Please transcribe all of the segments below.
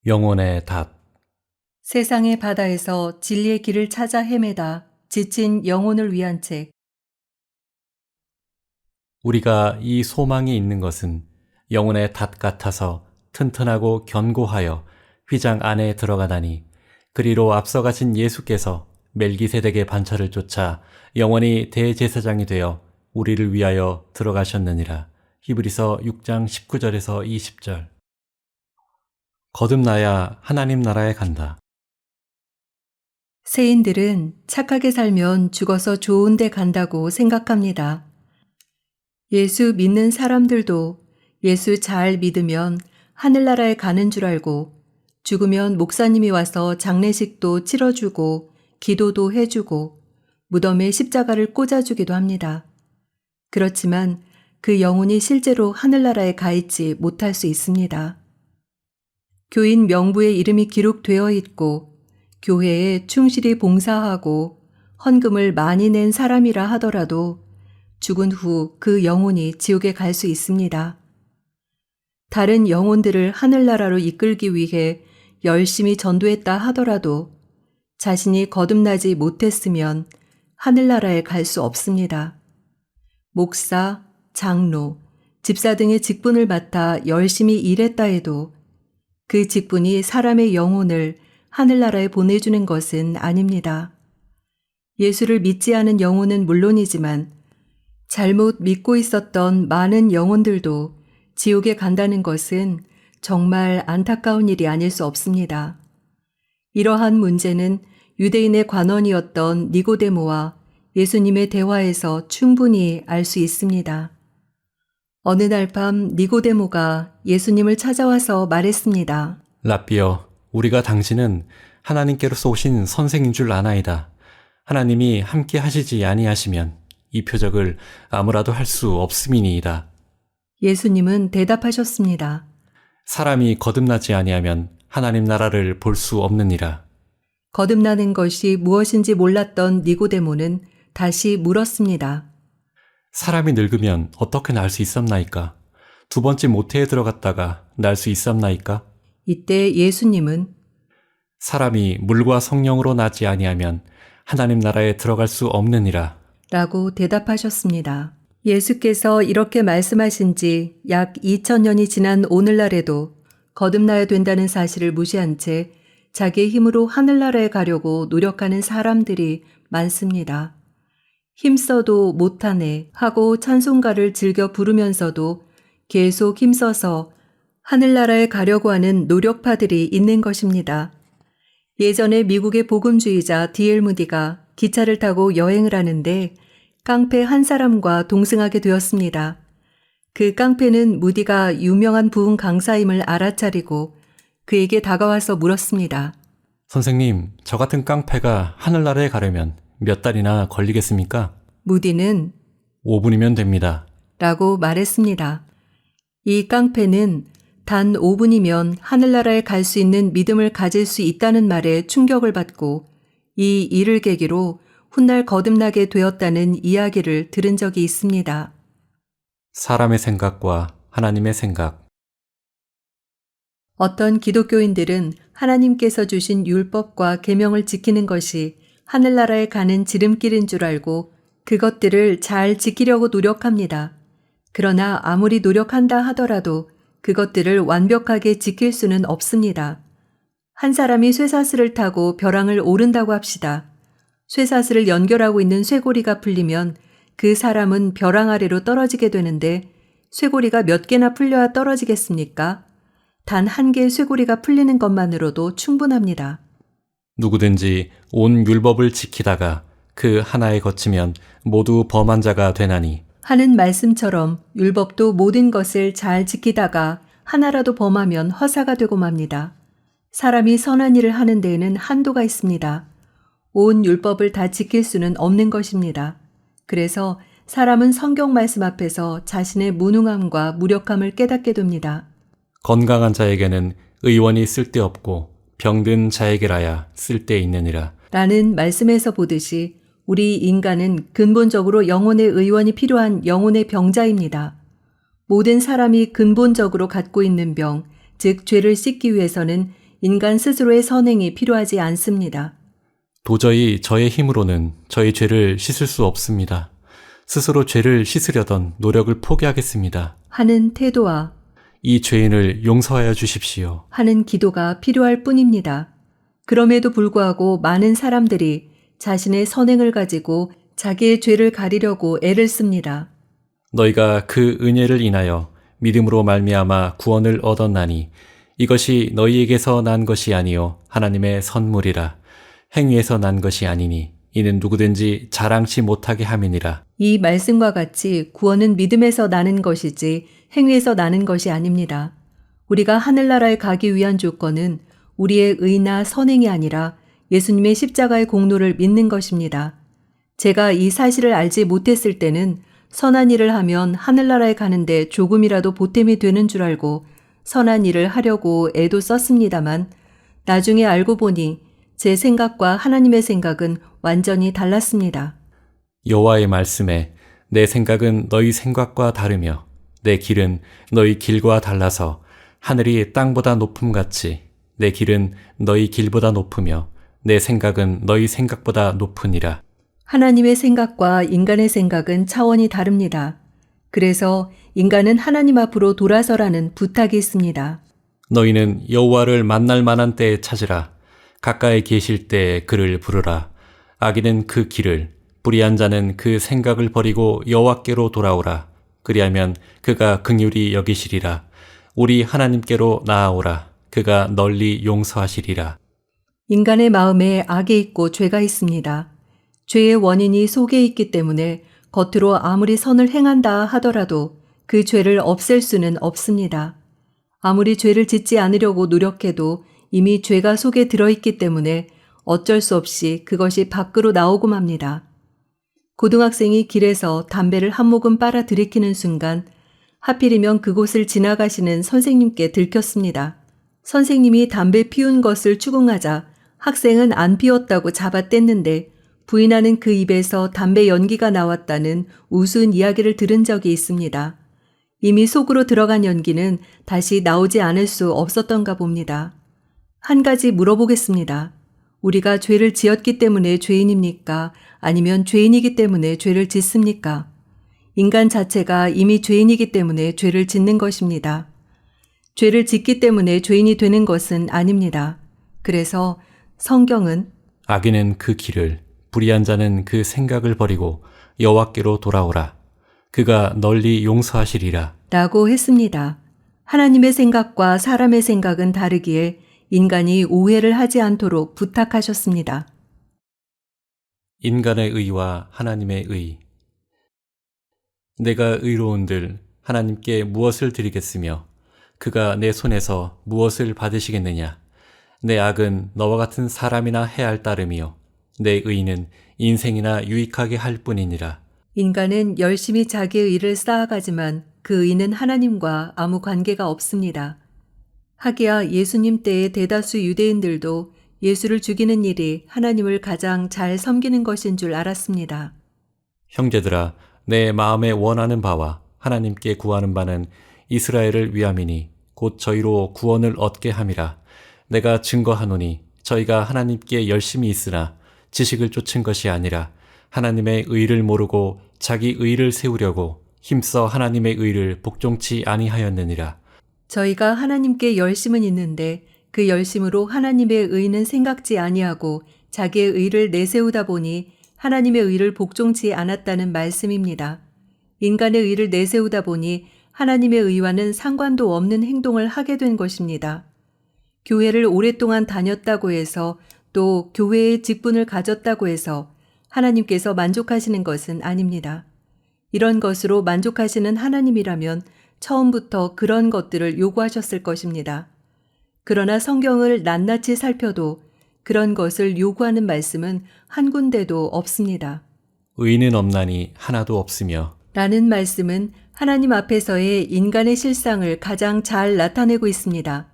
영혼의 닷. 세상의 바다에서 진리의 길을 찾아 헤매다 지친 영혼을 위한 책. 우리가 이 소망이 있는 것은 영혼의 닷 같아서 튼튼하고 견고하여 휘장 안에 들어가다니, 그리로 앞서가신 예수께서 멜기세덱의 반차를 쫓아 영원히 대제사장이 되어 우리를 위하여 들어가셨느니라. 히브리서 6장 19절에서 20절. 거듭나야 하나님 나라에 간다. 세인들은 착하게 살면 죽어서 좋은 데 간다고 생각합니다. 예수 믿는 사람들도 예수 잘 믿으면 하늘나라에 가는 줄 알고, 죽으면 목사님이 와서 장례식도 치러주고 기도도 해주고 무덤에 십자가를 꽂아주기도 합니다. 그렇지만 그 영혼이 실제로 하늘나라에 가 있지 못할 수 있습니다. 교인 명부에 이름이 기록되어 있고 교회에 충실히 봉사하고 헌금을 많이 낸 사람이라 하더라도 죽은 후 그 영혼이 지옥에 갈 수 있습니다. 다른 영혼들을 하늘나라로 이끌기 위해 열심히 전도했다 하더라도 자신이 거듭나지 못했으면 하늘나라에 갈 수 없습니다. 목사, 장로, 집사 등의 직분을 맡아 열심히 일했다 해도 그 직분이 사람의 영혼을 하늘나라에 보내주는 것은 아닙니다. 예수를 믿지 않은 영혼은 물론이지만 잘못 믿고 있었던 많은 영혼들도 지옥에 간다는 것은 정말 안타까운 일이 아닐 수 없습니다. 이러한 문제는 유대인의 관원이었던 니고데모와 예수님의 대화에서 충분히 알 수 있습니다. 어느 날 밤 니고데모가 예수님을 찾아와서 말했습니다. 랍비여, 우리가 당신은 하나님께로서 오신 선생인 줄 아나이다. 하나님이 함께 하시지 아니하시면 이 표적을 아무라도 할 수 없음이니이다. 예수님은 대답하셨습니다. 사람이 거듭나지 아니하면 하나님 나라를 볼 수 없느니라. 거듭나는 것이 무엇인지 몰랐던 니고데모는 다시 물었습니다. 사람이 늙으면 어떻게 날 수 있었나이까? 두 번째 모태에 들어갔다가 날 수 있었나이까? 이때 예수님은 사람이 물과 성령으로 나지 아니하면 하나님 나라에 들어갈 수 없느니라. 라고 대답하셨습니다. 예수께서 이렇게 말씀하신 지 약 2000년이 지난 오늘날에도 거듭나야 된다는 사실을 무시한 채 자기의 힘으로 하늘나라에 가려고 노력하는 사람들이 많습니다. 힘써도 못하네 하고 찬송가를 즐겨 부르면서도 계속 힘써서 하늘나라에 가려고 하는 노력파들이 있는 것입니다. 예전에 미국의 복음주의자 D.L. 무디가 기차를 타고 여행을 하는데 깡패 한 사람과 동승하게 되었습니다. 그 깡패는 무디가 유명한 부흥 강사임을 알아차리고 그에게 다가와서 물었습니다. 선생님, 저 같은 깡패가 하늘나라에 가려면 몇 달이나 걸리겠습니까? 무디는 5분이면 됩니다. 라고 말했습니다. 이 깡패는 단 5분이면 하늘나라에 갈 수 있는 믿음을 가질 수 있다는 말에 충격을 받고 이 일을 계기로 훗날 거듭나게 되었다는 이야기를 들은 적이 있습니다. 사람의 생각과 하나님의 생각. 어떤 기독교인들은 하나님께서 주신 율법과 계명을 지키는 것이 하늘나라에 가는 지름길인 줄 알고 그것들을 잘 지키려고 노력합니다. 그러나 아무리 노력한다 하더라도 그것들을 완벽하게 지킬 수는 없습니다. 한 사람이 쇠사슬을 타고 벼랑을 오른다고 합시다. 쇠사슬을 연결하고 있는 쇠고리가 풀리면 그 사람은 벼랑 아래로 떨어지게 되는데 쇠고리가 몇 개나 풀려야 떨어지겠습니까? 단 한 개의 쇠고리가 풀리는 것만으로도 충분합니다. 누구든지 온 율법을 지키다가 그 하나에 거치면 모두 범한 자가 되나니. 하는 말씀처럼 율법도 모든 것을 잘 지키다가 하나라도 범하면 허사가 되고 맙니다. 사람이 선한 일을 하는 데에는 한도가 있습니다. 온 율법을 다 지킬 수는 없는 것입니다. 그래서 사람은 성경 말씀 앞에서 자신의 무능함과 무력함을 깨닫게 됩니다. 건강한 자에게는 의원이 쓸데없고 병든 자에게라야 쓸데있느니라. 라는 말씀에서 보듯이 우리 인간은 근본적으로 영혼의 의원이 필요한 영혼의 병자입니다. 모든 사람이 근본적으로 갖고 있는 병, 즉 죄를 씻기 위해서는 인간 스스로의 선행이 필요하지 않습니다. 도저히 저의 힘으로는 저의 죄를 씻을 수 없습니다. 스스로 죄를 씻으려던 노력을 포기하겠습니다. 하는 태도와 이 죄인을 용서하여 주십시오. 하는 기도가 필요할 뿐입니다. 그럼에도 불구하고 많은 사람들이 자신의 선행을 가지고 자기의 죄를 가리려고 애를 씁니다. 너희가 그 은혜를 인하여 믿음으로 말미암아 구원을 얻었나니 이것이 너희에게서 난 것이 아니요 하나님의 선물이라. 행위에서 난 것이 아니니 이는 누구든지 자랑치 못하게 함이니라. 이 말씀과 같이 구원은 믿음에서 나는 것이지 행위에서 나는 것이 아닙니다. 우리가 하늘나라에 가기 위한 조건은 우리의 의나 선행이 아니라 예수님의 십자가의 공로를 믿는 것입니다. 제가 이 사실을 알지 못했을 때는 선한 일을 하면 하늘나라에 가는데 조금이라도 보탬이 되는 줄 알고 선한 일을 하려고 애도 썼습니다만 나중에 알고 보니 제 생각과 하나님의 생각은 완전히 달랐습니다. 여호와의 말씀에 내 생각은 너희 생각과 다르며 내 길은 너희 길과 달라서 하늘이 땅보다 높음같이 내 길은 너희 길보다 높으며 내 생각은 너희 생각보다 높으니라. 하나님의 생각과 인간의 생각은 차원이 다릅니다. 그래서 인간은 하나님 앞으로 돌아서라는 부탁이 있습니다. 너희는 여호와를 만날 만한 때에 찾으라. 가까이 계실 때에 그를 부르라. 악인은 그 길을, 불의한 자는 그 생각을 버리고 여호와께로 돌아오라. 그리하면 그가 긍휼히 여기시리라. 우리 하나님께로 나아오라. 그가 널리 용서하시리라. 인간의 마음에 악이 있고 죄가 있습니다. 죄의 원인이 속에 있기 때문에 겉으로 아무리 선을 행한다 하더라도 그 죄를 없앨 수는 없습니다. 아무리 죄를 짓지 않으려고 노력해도 이미 죄가 속에 들어있기 때문에 어쩔 수 없이 그것이 밖으로 나오고 맙니다. 고등학생이 길에서 담배를 한 모금 빨아 들이키는 순간 하필이면 그곳을 지나가시는 선생님께 들켰습니다. 선생님이 담배 피운 것을 추궁하자 학생은 안 피웠다고 잡아뗐는데 부인하는 그 입에서 담배 연기가 나왔다는 우스운 이야기를 들은 적이 있습니다. 이미 속으로 들어간 연기는 다시 나오지 않을 수 없었던가 봅니다. 한 가지 물어보겠습니다. 우리가 죄를 지었기 때문에 죄인입니까? 아니면 죄인이기 때문에 죄를 짓습니까? 인간 자체가 이미 죄인이기 때문에 죄를 짓는 것입니다. 죄를 짓기 때문에 죄인이 되는 것은 아닙니다. 그래서 성경은 악인은 그 길을, 불의한 자는 그 생각을 버리고 여호와께로 돌아오라. 그가 널리 용서하시리라. 라고 했습니다. 하나님의 생각과 사람의 생각은 다르기에 인간이 오해를 하지 않도록 부탁하셨습니다. 인간의 의와 하나님의 의. 내가 의로운들 하나님께 무엇을 드리겠으며 그가 내 손에서 무엇을 받으시겠느냐. 내 악은 너와 같은 사람이나 해할 따름이요 내 의는 인생이나 유익하게 할 뿐이니라. 인간은 열심히 자기의 의를 쌓아가지만 그 의는 하나님과 아무 관계가 없습니다. 하기야 예수님 때의 대다수 유대인들도 예수를 죽이는 일이 하나님을 가장 잘 섬기는 것인 줄 알았습니다. 형제들아, 내 마음에 원하는 바와 하나님께 구하는 바는 이스라엘을 위함이니 곧 저희로 구원을 얻게 함이라. 내가 증거하노니 저희가 하나님께 열심히 있으나 지식을 쫓은 것이 아니라 하나님의 의를 모르고 자기 의를 세우려고 힘써 하나님의 의를 복종치 아니하였느니라. 저희가 하나님께 열심은 있는데 그 열심으로 하나님의 의는 생각지 아니하고 자기의 의를 내세우다 보니 하나님의 의를 복종치 않았다는 말씀입니다. 인간의 의를 내세우다 보니 하나님의 의와는 상관도 없는 행동을 하게 된 것입니다. 교회를 오랫동안 다녔다고 해서 또 교회의 직분을 가졌다고 해서 하나님께서 만족하시는 것은 아닙니다. 이런 것으로 만족하시는 하나님이라면 처음부터 그런 것들을 요구하셨을 것입니다. 그러나 성경을 낱낱이 살펴도 그런 것을 요구하는 말씀은 한 군데도 없습니다. 의는 없나니 하나도 없으며 라는 말씀은 하나님 앞에서의 인간의 실상을 가장 잘 나타내고 있습니다.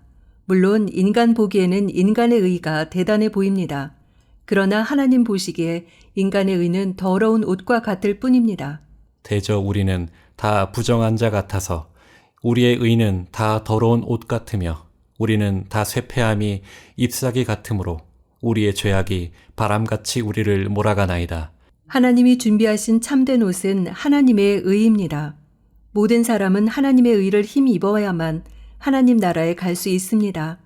물론 인간 보기에는 인간의 의가 대단해 보입니다. 그러나 하나님 보시기에 인간의 의는 더러운 옷과 같을 뿐입니다. 대저 우리는 다 부정한 자 같아서 우리의 의는 다 더러운 옷 같으며 우리는 다 쇠폐함이 잎사귀 같으므로 우리의 죄악이 바람같이 우리를 몰아가나이다. 하나님이 준비하신 참된 옷은 하나님의 의입니다. 모든 사람은 하나님의 의를 힘입어야만 하나님 나라에 갈 수 있습니다.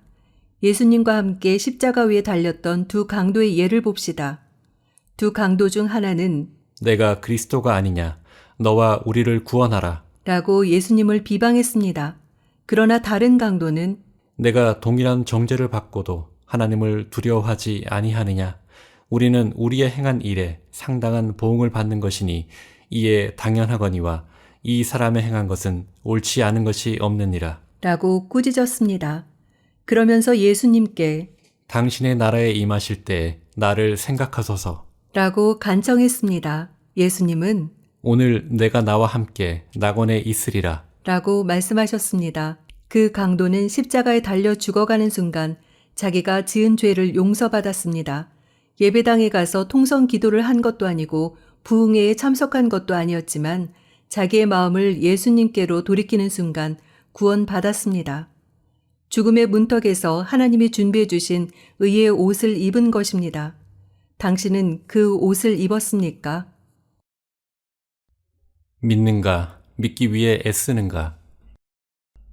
예수님과 함께 십자가 위에 달렸던 두 강도의 예를 봅시다. 두 강도 중 하나는 내가 그리스도가 아니냐? 너와 우리를 구원하라. 라고 예수님을 비방했습니다. 그러나 다른 강도는 내가 동일한 정죄를 받고도 하나님을 두려워하지 아니하느냐? 우리는 우리의 행한 일에 상당한 보응을 받는 것이니 이에 당연하거니와 이 사람의 행한 것은 옳지 않은 것이 없느니라. 라고 꾸짖었습니다. 그러면서 예수님께 당신의 나라에 임하실 때에 나를 생각하소서. 라고 간청했습니다. 예수님은 오늘 내가 나와 함께 낙원에 있으리라. 라고 말씀하셨습니다. 그 강도는 십자가에 달려 죽어가는 순간 자기가 지은 죄를 용서받았습니다. 예배당에 가서 통성 기도를 한 것도 아니고 부흥회에 참석한 것도 아니었지만 자기의 마음을 예수님께로 돌이키는 순간 구원받았습니다. 죽음의 문턱에서 하나님이 준비해 주신 의의 옷을 입은 것입니다. 당신은 그 옷을 입었습니까? 믿는가? 믿기 위해 애쓰는가?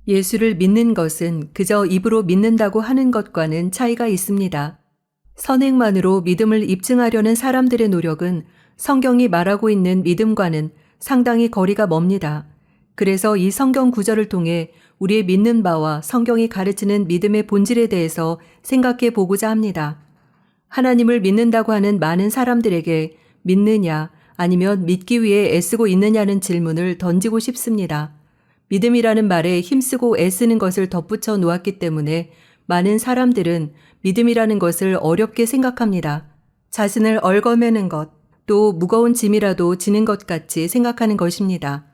예수를 믿는 것은 그저 입으로 믿는다고 하는 것과는 차이가 있습니다. 선행만으로 믿음을 입증하려는 사람들의 노력은 성경이 말하고 있는 믿음과는 상당히 거리가 멉니다. 그래서 이 성경 구절을 통해 우리의 믿는 바와 성경이 가르치는 믿음의 본질에 대해서 생각해 보고자 합니다. 하나님을 믿는다고 하는 많은 사람들에게 믿느냐 아니면 믿기 위해 애쓰고 있느냐는 질문을 던지고 싶습니다. 믿음이라는 말에 힘쓰고 애쓰는 것을 덧붙여 놓았기 때문에 많은 사람들은 믿음이라는 것을 어렵게 생각합니다. 자신을 얽어매는 것, 또 무거운 짐이라도 지는 것 같이 생각하는 것입니다.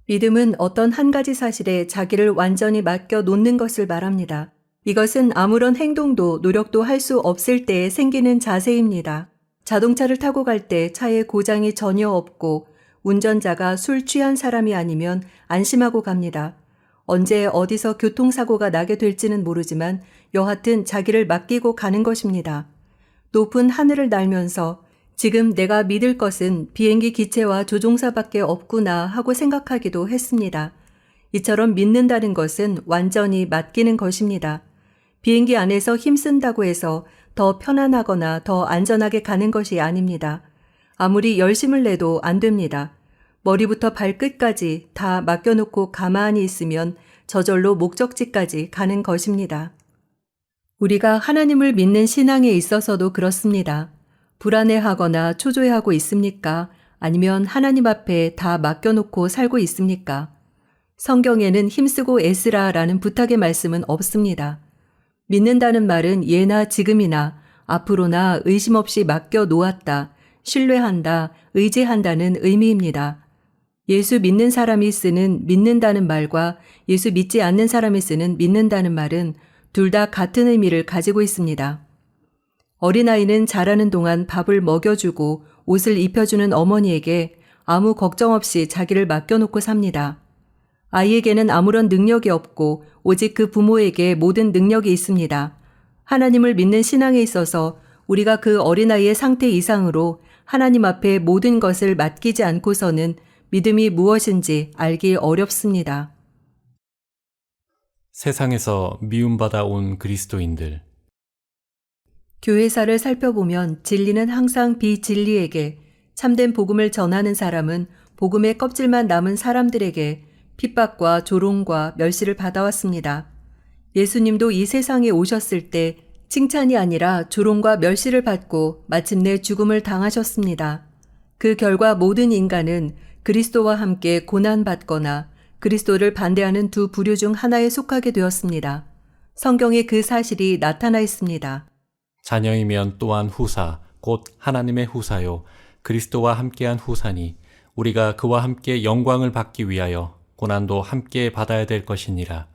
믿음은 어떤 한 가지 사실에 자기를 완전히 맡겨 놓는 것을 말합니다. 이것은 아무런 행동도 노력도 할 수 없을 때에 생기는 자세입니다. 자동차를 타고 갈 때 차에 고장이 전혀 없고 운전자가 술 취한 사람이 아니면 안심하고 갑니다. 언제 어디서 교통사고가 나게 될지는 모르지만 여하튼 자기를 맡기고 가는 것입니다. 높은 하늘을 날면서 지금 내가 믿을 것은 비행기 기체와 조종사밖에 없구나 하고 생각하기도 했습니다. 이처럼 믿는다는 것은 완전히 맡기는 것입니다. 비행기 안에서 힘쓴다고 해서 더 편안하거나 더 안전하게 가는 것이 아닙니다. 아무리 열심을 내도 안 됩니다. 머리부터 발끝까지 다 맡겨놓고 가만히 있으면 저절로 목적지까지 가는 것입니다. 우리가 하나님을 믿는 신앙에 있어서도 그렇습니다. 불안해하거나 초조해하고 있습니까? 아니면 하나님 앞에 다 맡겨놓고 살고 있습니까? 성경에는 힘쓰고 애쓰라 라는 부탁의 말씀은 없습니다. 믿는다는 말은 예나 지금이나 앞으로나 의심 없이 맡겨 놓았다, 신뢰한다, 의지한다는 의미입니다. 예수 믿는 사람이 쓰는 믿는다는 말과 예수 믿지 않는 사람이 쓰는 믿는다는 말은 둘 다 같은 의미를 가지고 있습니다. 어린아이는 자라는 동안 밥을 먹여주고 옷을 입혀주는 어머니에게 아무 걱정 없이 자기를 맡겨놓고 삽니다. 아이에게는 아무런 능력이 없고 오직 그 부모에게 모든 능력이 있습니다. 하나님을 믿는 신앙에 있어서 우리가 그 어린아이의 상태 이상으로 하나님 앞에 모든 것을 맡기지 않고서는 믿음이 무엇인지 알기 어렵습니다. 세상에서 미움받아 온 그리스도인들. 교회사를 살펴보면 진리는 항상 비진리에게, 참된 복음을 전하는 사람은 복음의 껍질만 남은 사람들에게 핍박과 조롱과 멸시를 받아왔습니다. 예수님도 이 세상에 오셨을 때 칭찬이 아니라 조롱과 멸시를 받고 마침내 죽음을 당하셨습니다. 그 결과 모든 인간은 그리스도와 함께 고난받거나 그리스도를 반대하는 두 부류 중 하나에 속하게 되었습니다. 성경에 그 사실이 나타나 있습니다. 자녀이면 또한 후사, 곧 하나님의 후사요, 그리스도와 함께한 후사니 우리가 그와 함께 영광을 받기 위하여 고난도 함께 받아야 될 것이니라.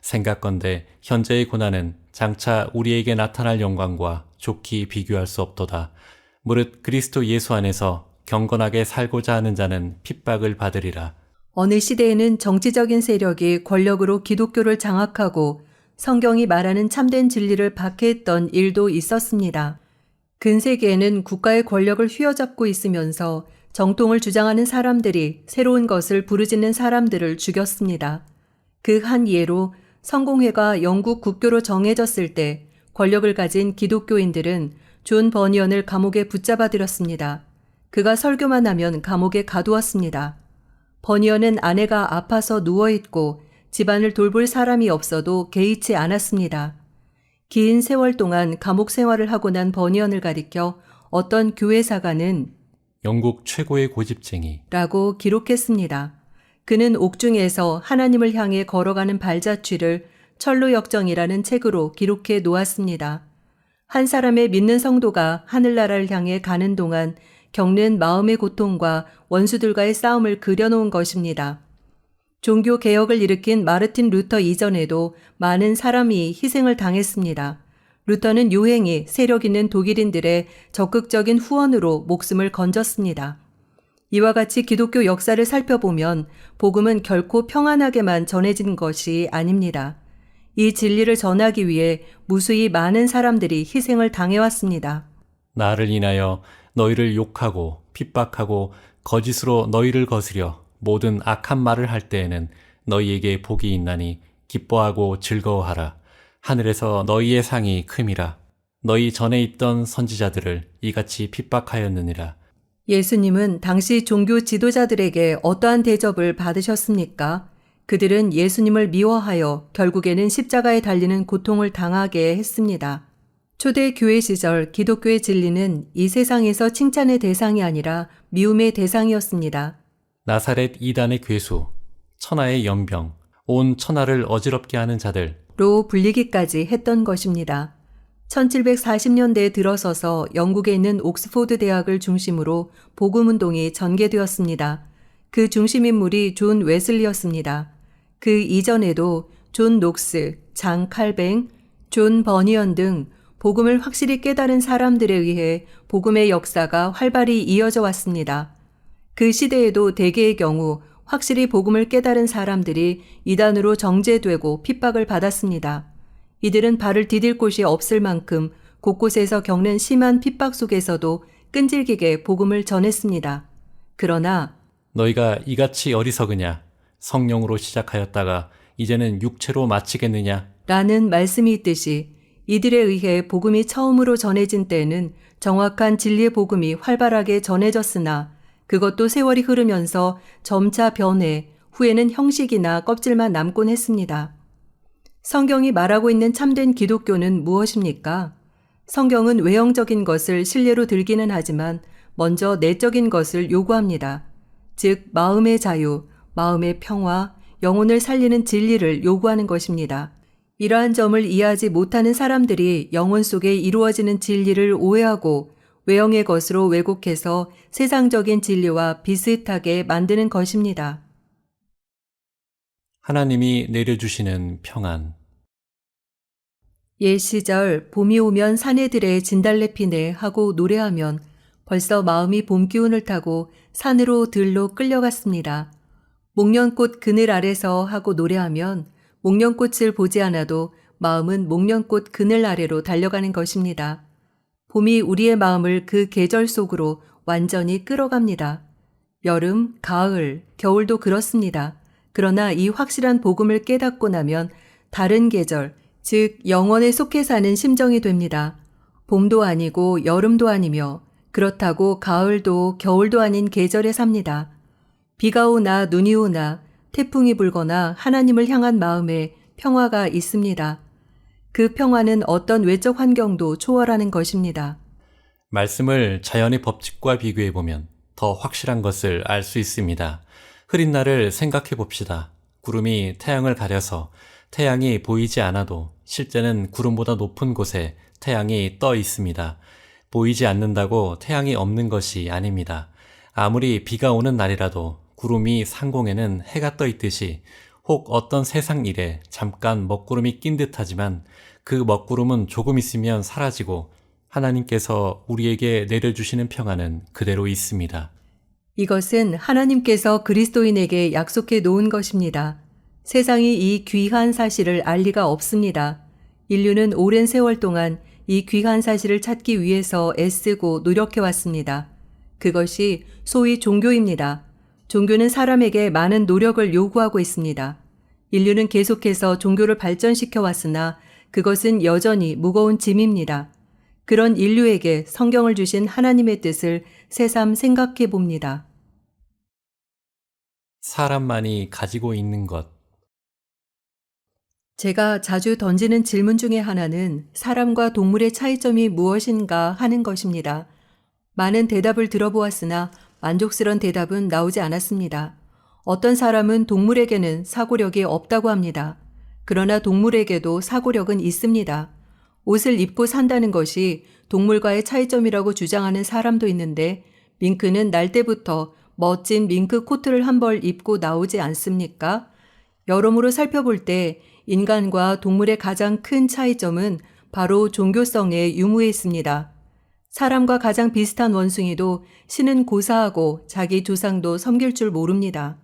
생각건대 현재의 고난은 장차 우리에게 나타날 영광과 좋게 비교할 수 없도다. 무릇 그리스도 예수 안에서 경건하게 살고자 하는 자는 핍박을 받으리라. 어느 시대에는 정치적인 세력이 권력으로 기독교를 장악하고 성경이 말하는 참된 진리를 박해했던 일도 있었습니다. 근세기에는 국가의 권력을 휘어잡고 있으면서 정통을 주장하는 사람들이 새로운 것을 부르짖는 사람들을 죽였습니다. 그 한 예로 성공회가 영국 국교로 정해졌을 때 권력을 가진 기독교인들은 존 버니언을 감옥에 붙잡아들였습니다. 그가 설교만 하면 감옥에 가두었습니다. 버니언은 아내가 아파서 누워있고 집안을 돌볼 사람이 없어도 개의치 않았습니다. 긴 세월 동안 감옥 생활을 하고 난 버니언을 가리켜 어떤 교회사가는 영국 최고의 고집쟁이. 라고 기록했습니다. 그는 옥중에서 하나님을 향해 걸어가는 발자취를 철로역정이라는 책으로 기록해 놓았습니다. 한 사람의 믿는 성도가 하늘나라를 향해 가는 동안 겪는 마음의 고통과 원수들과의 싸움을 그려놓은 것입니다. 종교 개혁을 일으킨 마르틴 루터 이전에도 많은 사람이 희생을 당했습니다. 루터는 유행이 세력 있는 독일인들의 적극적인 후원으로 목숨을 건졌습니다. 이와 같이 기독교 역사를 살펴보면 복음은 결코 평안하게만 전해진 것이 아닙니다. 이 진리를 전하기 위해 무수히 많은 사람들이 희생을 당해왔습니다. 나를 인하여 너희를 욕하고 핍박하고 거짓으로 너희를 거스려 모든 악한 말을 할 때에는 너희에게 복이 있나니 기뻐하고 즐거워하라. 하늘에서 너희의 상이 큼이라. 너희 전에 있던 선지자들을 이같이 핍박하였느니라. 예수님은 당시 종교 지도자들에게 어떠한 대접을 받으셨습니까? 그들은 예수님을 미워하여 결국에는 십자가에 달리는 고통을 당하게 했습니다. 초대 교회 시절 기독교의 진리는 이 세상에서 칭찬의 대상이 아니라 미움의 대상이었습니다. 나사렛 이단의 괴수, 천하의 연병, 온 천하를 어지럽게 하는 자들, 로 불리기까지 했던 것입니다. 1740년대에 들어서서 영국에 있는 옥스포드 대학을 중심으로 복음운동이 전개되었습니다. 그 중심 인물이 존 웨슬리였습니다. 그 이전에도 존 녹스, 장 칼뱅, 존 버니언 등 복음을 확실히 깨달은 사람들에 의해 복음의 역사가 활발히 이어져 왔습니다. 그 시대에도 대개의 경우 확실히 복음을 깨달은 사람들이 이단으로 정죄되고 핍박을 받았습니다. 이들은 발을 디딜 곳이 없을 만큼 곳곳에서 겪는 심한 핍박 속에서도 끈질기게 복음을 전했습니다. 그러나 너희가 이같이 어리석으냐? 성령으로 시작하였다가 이제는 육체로 마치겠느냐? 라는 말씀이 있듯이 이들에 의해 복음이 처음으로 전해진 때에는 정확한 진리의 복음이 활발하게 전해졌으나 그것도 세월이 흐르면서 점차 변해 후에는 형식이나 껍질만 남곤 했습니다. 성경이 말하고 있는 참된 기독교는 무엇입니까? 성경은 외형적인 것을 신뢰로 들기는 하지만 먼저 내적인 것을 요구합니다. 즉 마음의 자유, 마음의 평화, 영혼을 살리는 진리를 요구하는 것입니다. 이러한 점을 이해하지 못하는 사람들이 영혼 속에 이루어지는 진리를 오해하고 외형의 것으로 왜곡해서 세상적인 진리와 비슷하게 만드는 것입니다. 하나님이 내려주시는 평안. 옛 시절 봄이 오면 사내들의 진달래 피네 하고 노래하면 벌써 마음이 봄 기운을 타고 산으로 들로 끌려갔습니다. 목련꽃 그늘 아래서 하고 노래하면 목련꽃을 보지 않아도 마음은 목련꽃 그늘 아래로 달려가는 것입니다. 봄이 우리의 마음을 그 계절 속으로 완전히 끌어갑니다. 여름, 가을, 겨울도 그렇습니다. 그러나 이 확실한 복음을 깨닫고 나면 다른 계절, 즉 영원에 속해 사는 심정이 됩니다. 봄도 아니고 여름도 아니며 그렇다고 가을도 겨울도 아닌 계절에 삽니다. 비가 오나 눈이 오나 태풍이 불거나 하나님을 향한 마음에 평화가 있습니다. 그 평화는 어떤 외적 환경도 초월하는 것입니다. 말씀을 자연의 법칙과 비교해보면 더 확실한 것을 알 수 있습니다. 흐린 날을 생각해 봅시다. 구름이 태양을 가려서 태양이 보이지 않아도 실제는 구름보다 높은 곳에 태양이 떠 있습니다. 보이지 않는다고 태양이 없는 것이 아닙니다. 아무리 비가 오는 날이라도 구름이 상공에는 해가 떠 있듯이 혹 어떤 세상 일에 잠깐 먹구름이 낀 듯하지만 그 먹구름은 조금 있으면 사라지고 하나님께서 우리에게 내려주시는 평안은 그대로 있습니다. 이것은 하나님께서 그리스도인에게 약속해 놓은 것입니다. 세상이 이 귀한 사실을 알 리가 없습니다. 인류는 오랜 세월 동안 이 귀한 사실을 찾기 위해서 애쓰고 노력해왔습니다. 그것이 소위 종교입니다. 종교는 사람에게 많은 노력을 요구하고 있습니다. 인류는 계속해서 종교를 발전시켜 왔으나 그것은 여전히 무거운 짐입니다. 그런 인류에게 성경을 주신 하나님의 뜻을 새삼 생각해 봅니다. 사람만이 가지고 있는 것. 제가 자주 던지는 질문 중에 하나는 사람과 동물의 차이점이 무엇인가 하는 것입니다. 많은 대답을 들어보았으나 만족스러운 대답은 나오지 않았습니다. 어떤 사람은 동물에게는 사고력이 없다고 합니다. 그러나 동물에게도 사고력은 있습니다. 옷을 입고 산다는 것이 동물과의 차이점이라고 주장하는 사람도 있는데 밍크는 날 때부터 멋진 밍크 코트를 한 벌 입고 나오지 않습니까? 여러모로 살펴볼 때 인간과 동물의 가장 큰 차이점은 바로 종교성의 유무에 있습니다. 사람과 가장 비슷한 원숭이도 신은 고사하고 자기 조상도 섬길 줄 모릅니다.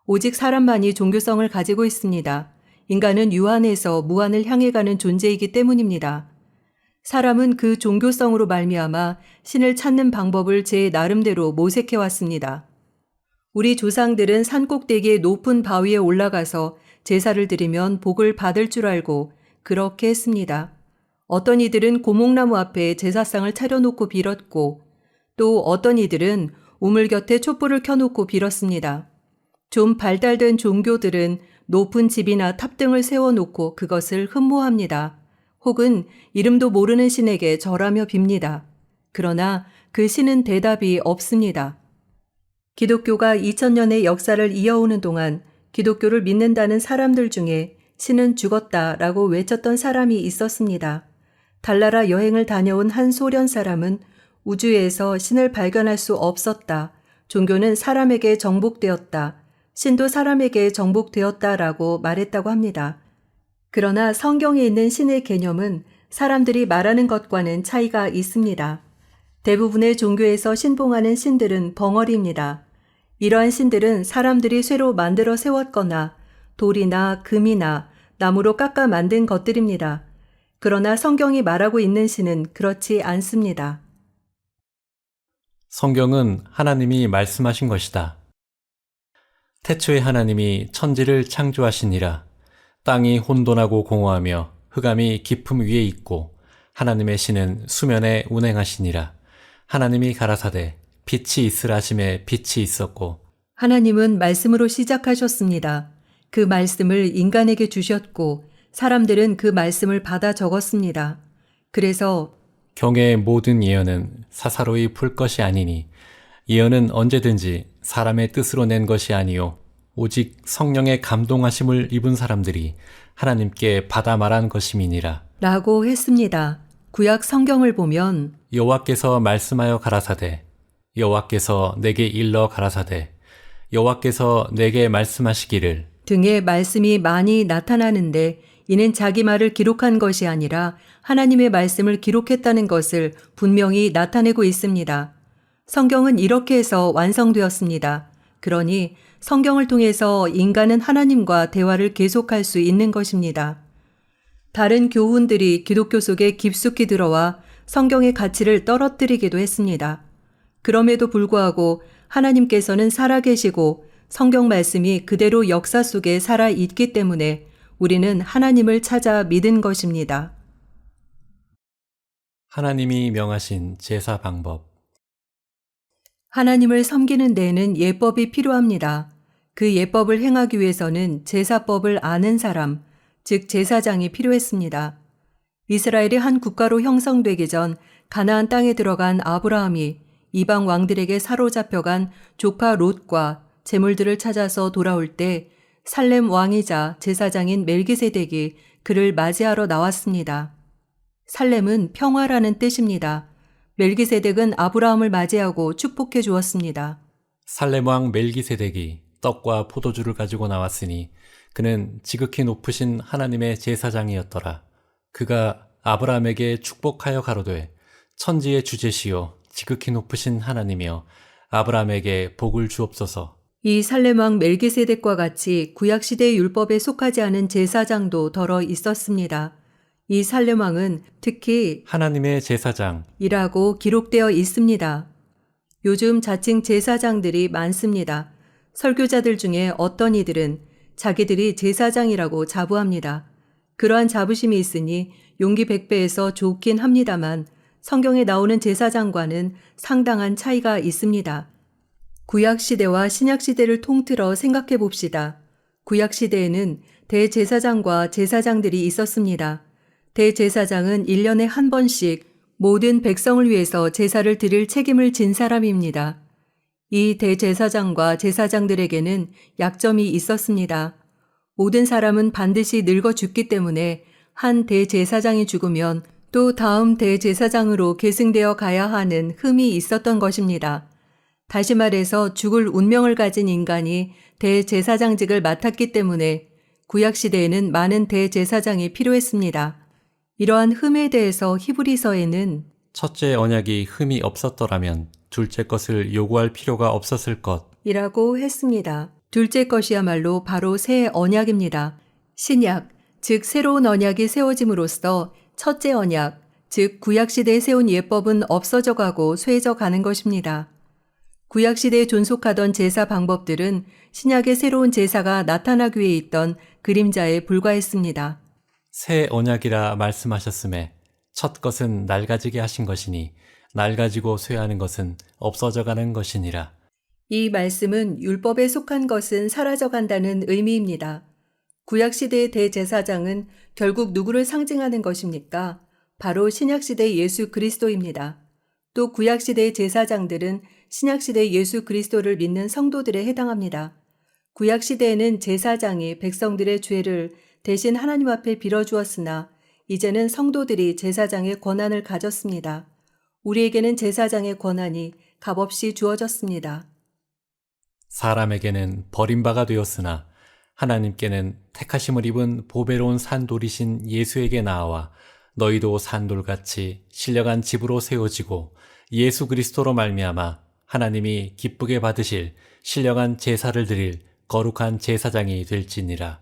오직 사람만이 종교성을 가지고 있습니다. 인간은 유한해서 무한을 향해 가는 존재이기 때문입니다. 사람은 그 종교성으로 말미암아 신을 찾는 방법을 제 나름대로 모색해 왔습니다. 우리 조상들은 산꼭대기의 높은 바위에 올라가서 제사를 드리면 복을 받을 줄 알고 그렇게 했습니다. 어떤 이들은 고목나무 앞에 제사상을 차려놓고 빌었고 또 어떤 이들은 우물 곁에 촛불을 켜놓고 빌었습니다. 좀 발달된 종교들은 높은 집이나 탑 등을 세워놓고 그것을 흠모합니다. 혹은 이름도 모르는 신에게 절하며 빕니다. 그러나 그 신은 대답이 없습니다. 기독교가 2000년의 역사를 이어오는 동안 기독교를 믿는다는 사람들 중에 신은 죽었다라고 외쳤던 사람이 있었습니다. 달나라 여행을 다녀온 한 소련 사람은 우주에서 신을 발견할 수 없었다. 종교는 사람에게 정복되었다. 신도 사람에게 정복되었다라고 말했다고 합니다. 그러나 성경에 있는 신의 개념은 사람들이 말하는 것과는 차이가 있습니다. 대부분의 종교에서 신봉하는 신들은 벙어리입니다. 이러한 신들은 사람들이 쇠로 만들어 세웠거나 돌이나 금이나 나무로 깎아 만든 것들입니다. 그러나 성경이 말하고 있는 신은 그렇지 않습니다. 성경은 하나님이 말씀하신 것이다. 태초에 하나님이 천지를 창조하시니라. 땅이 혼돈하고 공허하며 흑암이 깊음 위에 있고 하나님의 신은 수면에 운행하시니라. 하나님이 가라사대 빛이 있으라 하심에 빛이 있었고 하나님은 말씀으로 시작하셨습니다. 그 말씀을 인간에게 주셨고 사람들은 그 말씀을 받아 적었습니다. 그래서 경의 모든 예언은 사사로이 풀 것이 아니니 예언은 언제든지 사람의 뜻으로 낸 것이 아니요 오직 성령의 감동하심을 입은 사람들이 하나님께 받아 말한 것임이니라. 라고 했습니다. 구약 성경을 보면 여호와께서 말씀하여 가라사대 여호와께서 내게 일러 가라사대 여호와께서 내게 말씀하시기를 등의 말씀이 많이 나타나는데 이는 자기 말을 기록한 것이 아니라 하나님의 말씀을 기록했다는 것을 분명히 나타내고 있습니다. 성경은 이렇게 해서 완성되었습니다. 그러니 성경을 통해서 인간은 하나님과 대화를 계속할 수 있는 것입니다. 다른 교훈들이 기독교 속에 깊숙이 들어와 성경의 가치를 떨어뜨리기도 했습니다. 그럼에도 불구하고 하나님께서는 살아계시고 성경 말씀이 그대로 역사 속에 살아있기 때문에 우리는 하나님을 찾아 믿은 것입니다. 하나님이 명하신 제사 방법. 하나님을 섬기는 데에는 예법이 필요합니다. 그 예법을 행하기 위해서는 제사법을 아는 사람, 즉 제사장이 필요했습니다. 이스라엘이 한 국가로 형성되기 전 가나안 땅에 들어간 아브라함이 이방 왕들에게 사로잡혀간 조카 롯과 재물들을 찾아서 돌아올 때 살렘 왕이자 제사장인 멜기세덱이 그를 맞이하러 나왔습니다. 살렘은 평화라는 뜻입니다. 멜기세덱은 아브라함을 맞이하고 축복해 주었습니다. 살렘 왕 멜기세덱이 떡과 포도주를 가지고 나왔으니 그는 지극히 높으신 하나님의 제사장이었더라. 그가 아브라함에게 축복하여 가로되 천지의 주제시요 지극히 높으신 하나님이여 아브라함에게 복을 주옵소서. 이 살렘 왕 멜기세덱과 같이 구약시대의 율법에 속하지 않은 제사장도 더러 있었습니다. 이 살렘 왕은 특히 하나님의 제사장, 이라고 기록되어 있습니다. 요즘 자칭 제사장들이 많습니다. 설교자들 중에 어떤 이들은 자기들이 제사장이라고 자부합니다. 그러한 자부심이 있으니 용기 백배에서 좋긴 합니다만 성경에 나오는 제사장과는 상당한 차이가 있습니다. 구약시대와 신약시대를 통틀어 생각해 봅시다. 구약시대에는 대제사장과 제사장들이 있었습니다. 대제사장은 1년에 한 번씩 모든 백성을 위해서 제사를 드릴 책임을 진 사람입니다. 이 대제사장과 제사장들에게는 약점이 있었습니다. 모든 사람은 반드시 늙어 죽기 때문에 한 대제사장이 죽으면 또 다음 대제사장으로 계승되어 가야 하는 흠이 있었던 것입니다. 다시 말해서 죽을 운명을 가진 인간이 대제사장직을 맡았기 때문에 구약시대에는 많은 대제사장이 필요했습니다. 이러한 흠에 대해서 히브리서에는 첫째 언약이 흠이 없었더라면 둘째 것을 요구할 필요가 없었을 것. 이라고 했습니다. 둘째 것이야말로 바로 새 언약입니다. 신약, 즉 새로운 언약이 세워짐으로써 첫째 언약, 즉 구약시대에 세운 예법은 없어져 가고 쇠해져 가는 것입니다. 구약시대에 존속하던 제사 방법들은 신약의 새로운 제사가 나타나기 위해 있던 그림자에 불과했습니다. 새 언약이라 말씀하셨음에 첫 것은 낡아지게 하신 것이니 낡아지고 쇠하는 것은 없어져 가는 것이니라. 이 말씀은 율법에 속한 것은 사라져 간다는 의미입니다. 구약시대의 대제사장은 결국 누구를 상징하는 것입니까? 바로 신약시대의 예수 그리스도입니다. 또 구약시대의 제사장들은 신약시대의 예수 그리스도를 믿는 성도들에 해당합니다. 구약시대에는 제사장이 백성들의 죄를 대신 하나님 앞에 빌어주었으나 이제는 성도들이 제사장의 권한을 가졌습니다. 우리에게는 제사장의 권한이 값없이 주어졌습니다. 사람에게는 버림바가 되었으나 하나님께는 택하심을 입은 보배로운 산돌이신 예수에게 나아와 너희도 산돌같이 신령한 집으로 세워지고 예수 그리스도로 말미암아 하나님이 기쁘게 받으실 신령한 제사를 드릴 거룩한 제사장이 될지니라.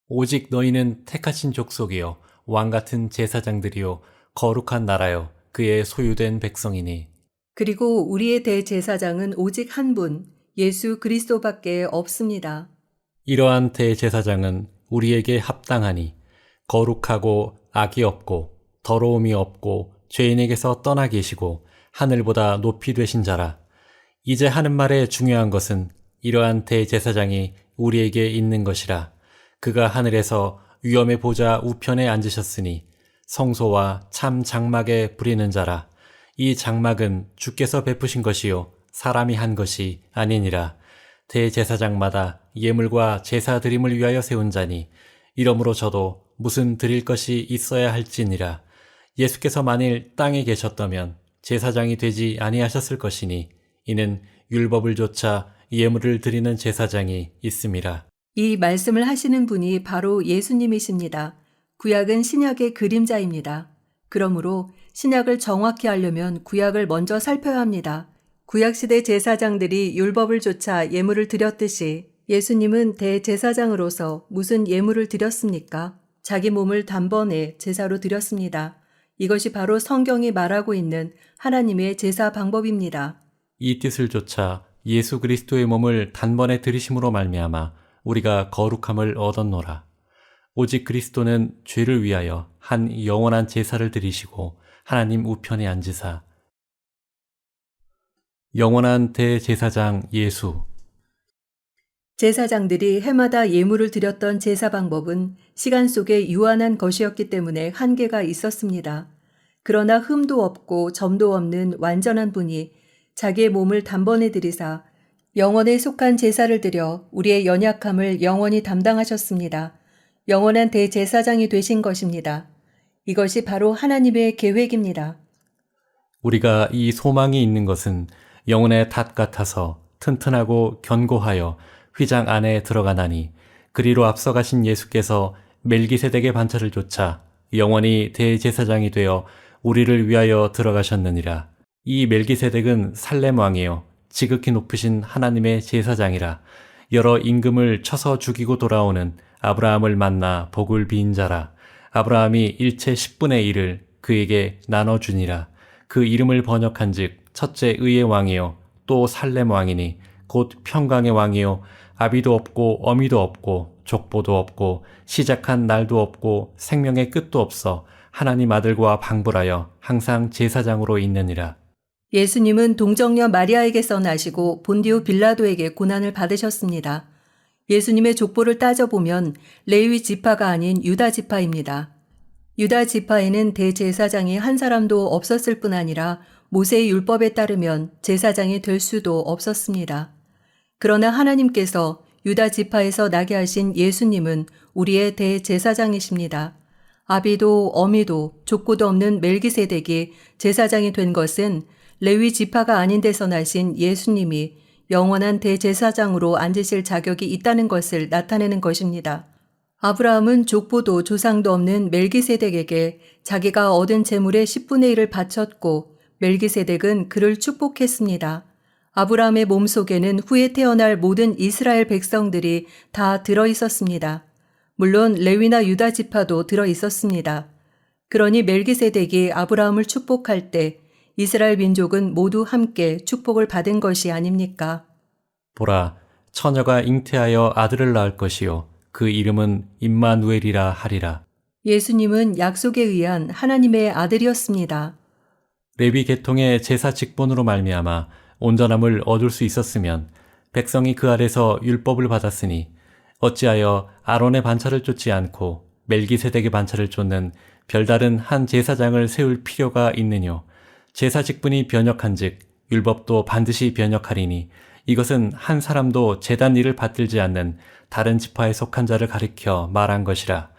오직 너희는 택하신 족속이요 왕같은 제사장들이요 거룩한 나라요 그의 소유된 백성이니. 그리고 우리의 대제사장은 오직 한 분, 예수 그리스도밖에 없습니다. 이러한 대제사장은 우리에게 합당하니 거룩하고 악이 없고 더러움이 없고 죄인에게서 떠나 계시고 하늘보다 높이 되신 자라. 이제 하는 말의 중요한 것은 이러한 대제사장이 우리에게 있는 것이라. 그가 하늘에서 위엄의 보좌 우편에 앉으셨으니 성소와 참 장막에 부리는 자라. 이 장막은 주께서 베푸신 것이요 사람이 한 것이 아니니라. 대제사장마다 예물과 제사 드림을 위하여 세운 자니 이러므로 저도 무슨 드릴 것이 있어야 할지니라. 예수께서 만일 땅에 계셨다면 제사장이 되지 아니하셨을 것이니 이는 율법을 조차 예물을 드리는 제사장이 있음이라. 이 말씀을 하시는 분이 바로 예수님이십니다. 구약은 신약의 그림자입니다. 그러므로 신약을 정확히 하려면 구약을 먼저 살펴야 합니다. 구약시대 제사장들이 율법을 조차 예물을 드렸듯이 예수님은 대제사장으로서 무슨 예물을 드렸습니까? 자기 몸을 단번에 제사로 드렸습니다. 이것이 바로 성경이 말하고 있는 하나님의 제사 방법입니다. 이 뜻을 조차 예수 그리스도의 몸을 단번에 들이심으로 말미암아 우리가 거룩함을 얻었노라. 오직 그리스도는 죄를 위하여 한 영원한 제사를 드리시고 하나님 우편에 앉으사. 영원한 대제사장 예수. 제사장들이 해마다 예물을 드렸던 제사 방법은 시간 속에 유한한 것이었기 때문에 한계가 있었습니다. 그러나 흠도 없고 점도 없는 완전한 분이 자기의 몸을 단번에 들이사 영원에 속한 제사를 드려 우리의 연약함을 영원히 담당하셨습니다. 영원한 대제사장이 되신 것입니다. 이것이 바로 하나님의 계획입니다. 우리가 이 소망이 있는 것은 영혼의 닷 같아서 튼튼하고 견고하여 휘장 안에 들어가나니 그리로 앞서가신 예수께서 멜기세덱의 반차를 좇아 영원히 대제사장이 되어 우리를 위하여 들어가셨느니라. 이 멜기세덱은 살렘 왕이요 지극히 높으신 하나님의 제사장이라. 여러 임금을 쳐서 죽이고 돌아오는 아브라함을 만나 복을 빈 자라. 아브라함이 일체 10분의 1을 그에게 나눠주니라. 그 이름을 번역한즉 첫째 의의 왕이요 또 살렘 왕이니 곧 평강의 왕이요 아비도 없고 어미도 없고 족보도 없고 시작한 날도 없고 생명의 끝도 없어 하나님 아들과 방불하여 항상 제사장으로 있느니라. 예수님은 동정녀 마리아에게서 나시고 본디오 빌라도에게 고난을 받으셨습니다. 예수님의 족보를 따져보면 레위 지파가 아닌 유다 지파입니다. 유다 지파에는 대제사장이 한 사람도 없었을 뿐 아니라 모세의 율법에 따르면 제사장이 될 수도 없었습니다. 그러나 하나님께서 유다 지파에서 나게 하신 예수님은 우리의 대제사장이십니다. 아비도 어미도 족보도 없는 멜기세덱이 제사장이 된 것은 레위 지파가 아닌 데서 나신 예수님이 영원한 대제사장으로 앉으실 자격이 있다는 것을 나타내는 것입니다. 아브라함은 족보도 조상도 없는 멜기세덱에게 자기가 얻은 재물의 10분의 1을 바쳤고 멜기세덱은 그를 축복했습니다. 아브라함의 몸속에는 후에 태어날 모든 이스라엘 백성들이 다 들어 있었습니다. 물론 레위나 유다 지파도 들어 있었습니다. 그러니 멜기세덱이 아브라함을 축복할 때 이스라엘 민족은 모두 함께 축복을 받은 것이 아닙니까? 보라, 처녀가 잉태하여 아들을 낳을 것이요 그 이름은 임마누엘이라 하리라. 예수님은 약속에 의한 하나님의 아들이었습니다. 레위 계통의 제사 직분으로 말미암아 온전함을 얻을 수 있었으면 백성이 그 아래서 율법을 받았으니 어찌하여 아론의 반차를 쫓지 않고 멜기세덱의 반차를 쫓는 별다른 한 제사장을 세울 필요가 있느뇨. 제사 직분이 변역한즉 율법도 반드시 변역하리니 이것은 한 사람도 제단 일을 받들지 않는 다른 지파에 속한 자를 가리켜 말한 것이라.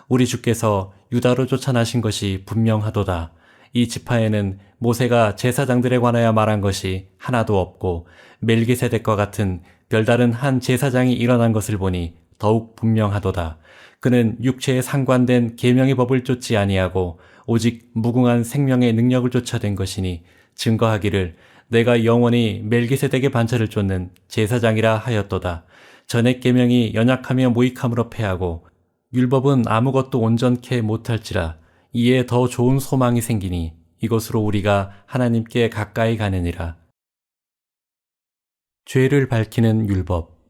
우리 주께서 유다로 쫓아나신 것이 분명하도다. 이 지파에는 모세가 제사장들에 관하여 말한 것이 하나도 없고 멜기세덱과 같은 별다른 한 제사장이 일어난 것을 보니 더욱 분명하도다. 그는 육체에 상관된 계명의 법을 쫓지 아니하고 오직 무궁한 생명의 능력을 쫓아된 것이니 증거하기를 내가 영원히 멜기세덱의 반차를 쫓는 제사장이라 하였도다. 전액 계명이 연약하며 무익함으로 패하고 율법은 아무것도 온전케 못할지라. 이에 더 좋은 소망이 생기니 이것으로 우리가 하나님께 가까이 가느니라. 죄를 밝히는 율법.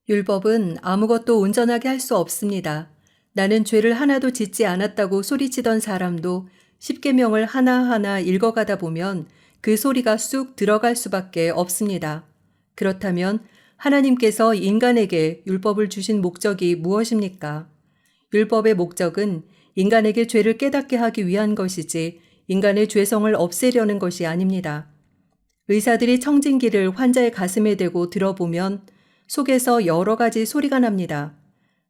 율법은 아무것도 온전하게 할 수 없습니다. 나는 죄를 하나도 짓지 않았다고 소리치던 사람도 10계명을 하나하나 읽어가다 보면 그 소리가 쑥 들어갈 수밖에 없습니다. 그렇다면 하나님께서 인간에게 율법을 주신 목적이 무엇입니까? 율법의 목적은 인간에게 죄를 깨닫게 하기 위한 것이지 인간의 죄성을 없애려는 것이 아닙니다. 의사들이 청진기를 환자의 가슴에 대고 들어보면 속에서 여러 가지 소리가 납니다.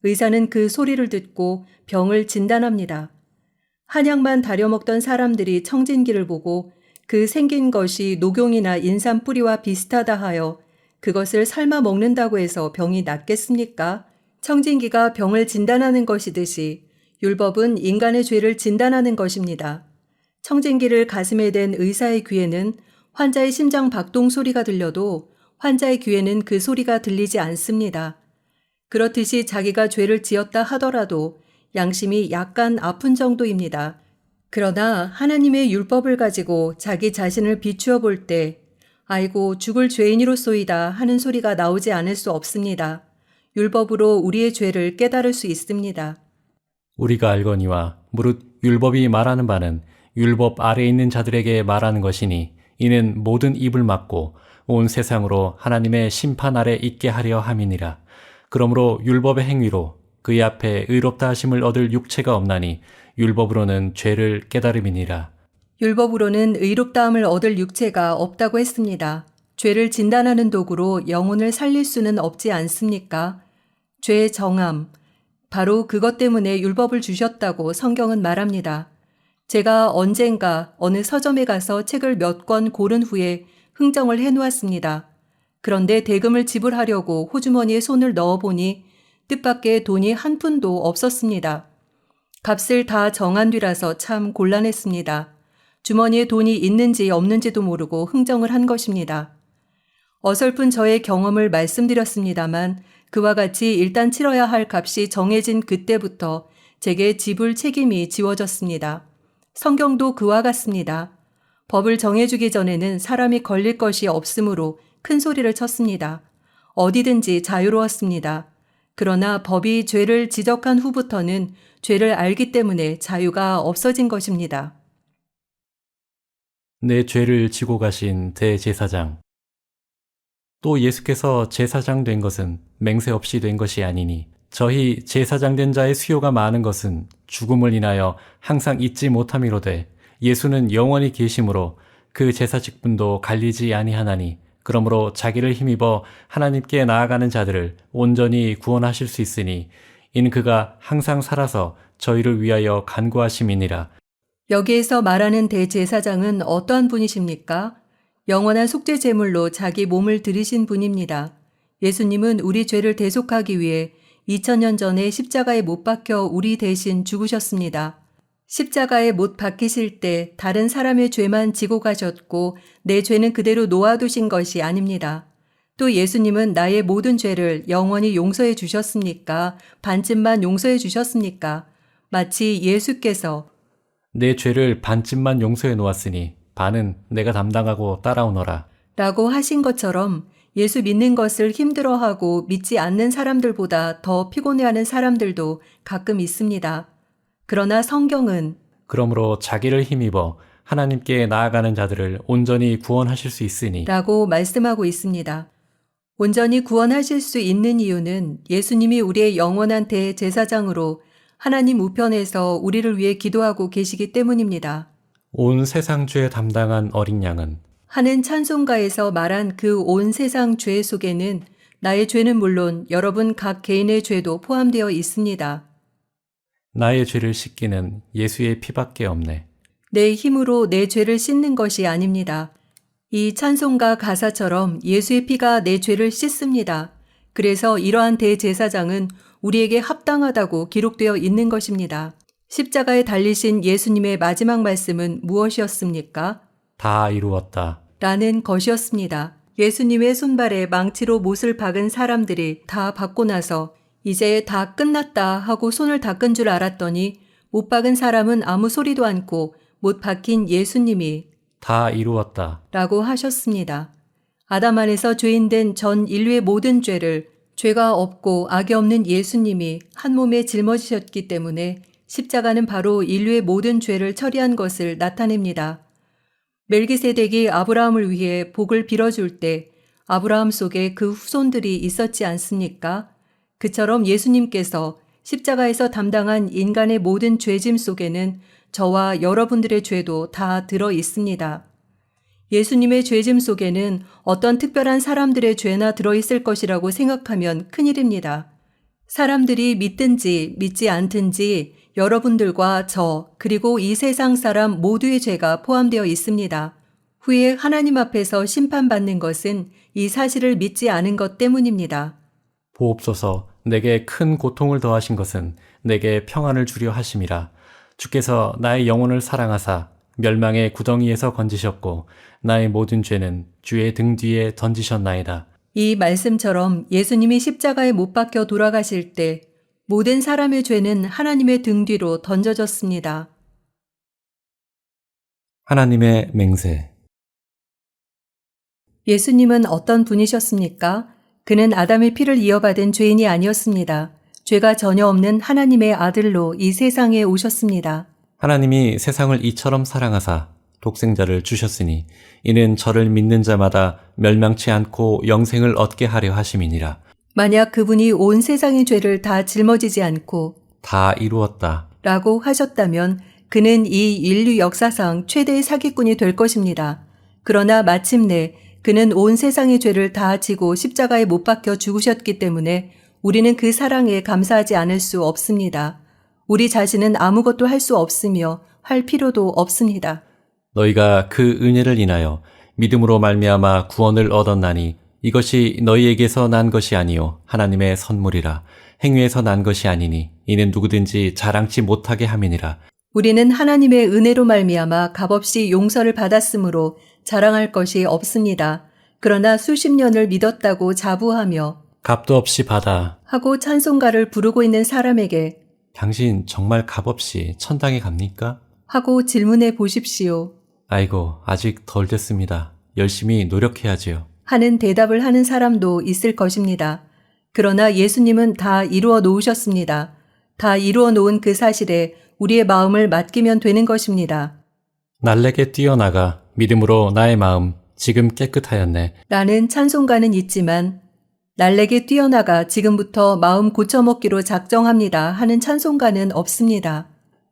의사는 그 소리를 듣고 병을 진단합니다. 한약만 다려먹던 사람들이 청진기를 보고 그 생긴 것이 녹용이나 인삼 뿌리와 비슷하다 하여 그것을 삶아 먹는다고 해서 병이 낫겠습니까? 청진기가 병을 진단하는 것이듯이 율법은 인간의 죄를 진단하는 것입니다. 청진기를 가슴에 댄 의사의 귀에는 환자의 심장 박동 소리가 들려도 환자의 귀에는 그 소리가 들리지 않습니다. 그렇듯이 자기가 죄를 지었다 하더라도 양심이 약간 아픈 정도입니다. 그러나 하나님의 율법을 가지고 자기 자신을 비추어 볼 때 아이고 죽을 죄인이로소이다 하는 소리가 나오지 않을 수 없습니다. 율법으로 우리의 죄를 깨달을 수 있습니다. 우리가 알거니와 무릇 율법이 말하는 바는 율법 아래에 있는 자들에게 말하는 것이니 이는 모든 입을 막고 온 세상으로 하나님의 심판 아래 있게 하려 함이니라. 그러므로 율법의 행위로 그의 앞에 의롭다 하심을 얻을 육체가 없나니 율법으로는 죄를 깨달음이니라. 율법으로는 의롭다함을 얻을 육체가 없다고 했습니다. 죄를 진단하는 도구로 영혼을 살릴 수는 없지 않습니까? 죄의 정함, 바로 그것 때문에 율법을 주셨다고 성경은 말합니다. 제가 언젠가 어느 서점에 가서 책을 몇 권 고른 후에 흥정을 해놓았습니다. 그런데 대금을 지불하려고 호주머니에 손을 넣어보니 뜻밖의 돈이 한 푼도 없었습니다. 값을 다 정한 뒤라서 참 곤란했습니다. 주머니에 돈이 있는지 없는지도 모르고 흥정을 한 것입니다. 어설픈 저의 경험을 말씀드렸습니다만 그와 같이 일단 치러야 할 값이 정해진 그때부터 제게 지불 책임이 지워졌습니다. 성경도 그와 같습니다. 법을 정해주기 전에는 사람이 걸릴 것이 없으므로 큰 소리를 쳤습니다. 어디든지 자유로웠습니다. 그러나 법이 죄를 지적한 후부터는 죄를 알기 때문에 자유가 없어진 것입니다. 내 죄를 지고 가신 대제사장. 또 예수께서 제사장 된 것은 맹세 없이 된 것이 아니니 저희 제사장 된 자의 수요가 많은 것은 죽음을 인하여 항상 잊지 못함이로되 예수는 영원히 계심으로 그 제사 직분도 갈리지 아니하나니 그러므로 자기를 힘입어 하나님께 나아가는 자들을 온전히 구원하실 수 있으니 이는 그가 항상 살아서 저희를 위하여 간구하심이니라. 여기에서 말하는 대제사장은 어떠한 분이십니까? 영원한 속죄 제물로 자기 몸을 들이신 분입니다. 예수님은 우리 죄를 대속하기 위해 2000년 전에 십자가에 못 박혀 우리 대신 죽으셨습니다. 십자가에 못 박히실 때 다른 사람의 죄만 지고 가셨고 내 죄는 그대로 놓아두신 것이 아닙니다. 또 예수님은 나의 모든 죄를 영원히 용서해 주셨습니까? 반쯤만 용서해 주셨습니까? 마치 예수께서 내 죄를 반쯤만 용서해 놓았으니 반은 내가 담당하고 따라오너라. 라고 하신 것처럼 예수 믿는 것을 힘들어하고 믿지 않는 사람들보다 더 피곤해하는 사람들도 가끔 있습니다. 그러나 성경은 그러므로 자기를 힘입어 하나님께 나아가는 자들을 온전히 구원하실 수 있으니 라고 말씀하고 있습니다. 온전히 구원하실 수 있는 이유는 예수님이 우리의 영원한 대제사장으로 하나님 우편에서 우리를 위해 기도하고 계시기 때문입니다. 온 세상 죄 담당한 어린 양은 하는 찬송가에서 말한 그 온 세상 죄 속에는 나의 죄는 물론 여러분 각 개인의 죄도 포함되어 있습니다. 나의 죄를 씻기는 예수의 피밖에 없네. 내 힘으로 내 죄를 씻는 것이 아닙니다. 이 찬송가 가사처럼 예수의 피가 내 죄를 씻습니다. 그래서 이러한 대제사장은 우리에게 합당하다고 기록되어 있는 것입니다. 십자가에 달리신 예수님의 마지막 말씀은 무엇이었습니까? 다 이루었다. 라는 것이었습니다. 예수님의 손발에 망치로 못을 박은 사람들이 다 받고 나서 이제 다 끝났다 하고 손을 닦은 줄 알았더니 못 박은 사람은 아무 소리도 않고 못 박힌 예수님이 다 이루었다. 라고 하셨습니다. 아담 안에서 죄인된 전 인류의 모든 죄를 죄가 없고 악이 없는 예수님이 한 몸에 짊어지셨기 때문에 십자가는 바로 인류의 모든 죄를 처리한 것을 나타냅니다. 멜기세덱이 아브라함을 위해 복을 빌어줄 때 아브라함 속에 그 후손들이 있었지 않습니까? 그처럼 예수님께서 십자가에서 담당한 인간의 모든 죄짐 속에는 저와 여러분들의 죄도 다 들어 있습니다. 예수님의 죄짐 속에는 어떤 특별한 사람들의 죄나 들어 있을 것이라고 생각하면 큰일입니다. 사람들이 믿든지 믿지 않든지 여러분들과 저 그리고 이 세상 사람 모두의 죄가 포함되어 있습니다. 후에 하나님 앞에서 심판받는 것은 이 사실을 믿지 않은 것 때문입니다. 보옵소서 내게 큰 고통을 더하신 것은 내게 평안을 주려 하심이라. 주께서 나의 영혼을 사랑하사 멸망의 구덩이에서 건지셨고 나의 모든 죄는 주의 등 뒤에 던지셨나이다. 이 말씀처럼 예수님이 십자가에 못 박혀 돌아가실 때 모든 사람의 죄는 하나님의 등 뒤로 던져졌습니다. 하나님의 맹세. 예수님은 어떤 분이셨습니까? 그는 아담의 피를 이어받은 죄인이 아니었습니다. 죄가 전혀 없는 하나님의 아들로 이 세상에 오셨습니다. 하나님이 세상을 이처럼 사랑하사 독생자를 주셨으니 이는 저를 믿는 자마다 멸망치 않고 영생을 얻게 하려 하심이니라. 만약 그분이 온 세상의 죄를 다 짊어지지 않고 다 이루었다. 라고 하셨다면 그는 이 인류 역사상 최대의 사기꾼이 될 것입니다. 그러나 마침내 그는 온 세상의 죄를 다 지고 십자가에 못 박혀 죽으셨기 때문에 우리는 그 사랑에 감사하지 않을 수 없습니다. 우리 자신은 아무것도 할 수 없으며 할 필요도 없습니다. 너희가 그 은혜를 인하여 믿음으로 말미암아 구원을 얻었나니 이것이 너희에게서 난 것이 아니요 하나님의 선물이라. 행위에서 난 것이 아니니 이는 누구든지 자랑치 못하게 함이니라. 우리는 하나님의 은혜로 말미암아 값없이 용서를 받았으므로 자랑할 것이 없습니다. 그러나 수십 년을 믿었다고 자부하며 값도 없이 받아. 하고 찬송가를 부르고 있는 사람에게 당신 정말 값없이 천당에 갑니까? 하고 질문해 보십시오. 아이고, 아직 덜 됐습니다. 열심히 노력해야지요. 하는 대답을 하는 사람도 있을 것입니다. 그러나 예수님은 다 이루어 놓으셨습니다. 다 이루어 놓은 그 사실에 우리의 마음을 맡기면 되는 것입니다. 날래게 뛰어나가 믿음으로 나의 마음 지금 깨끗하였네. 라는 찬송가는 있지만 날래게 뛰어나가 지금부터 마음 고쳐먹기로 작정합니다 하는 찬송가는 없습니다.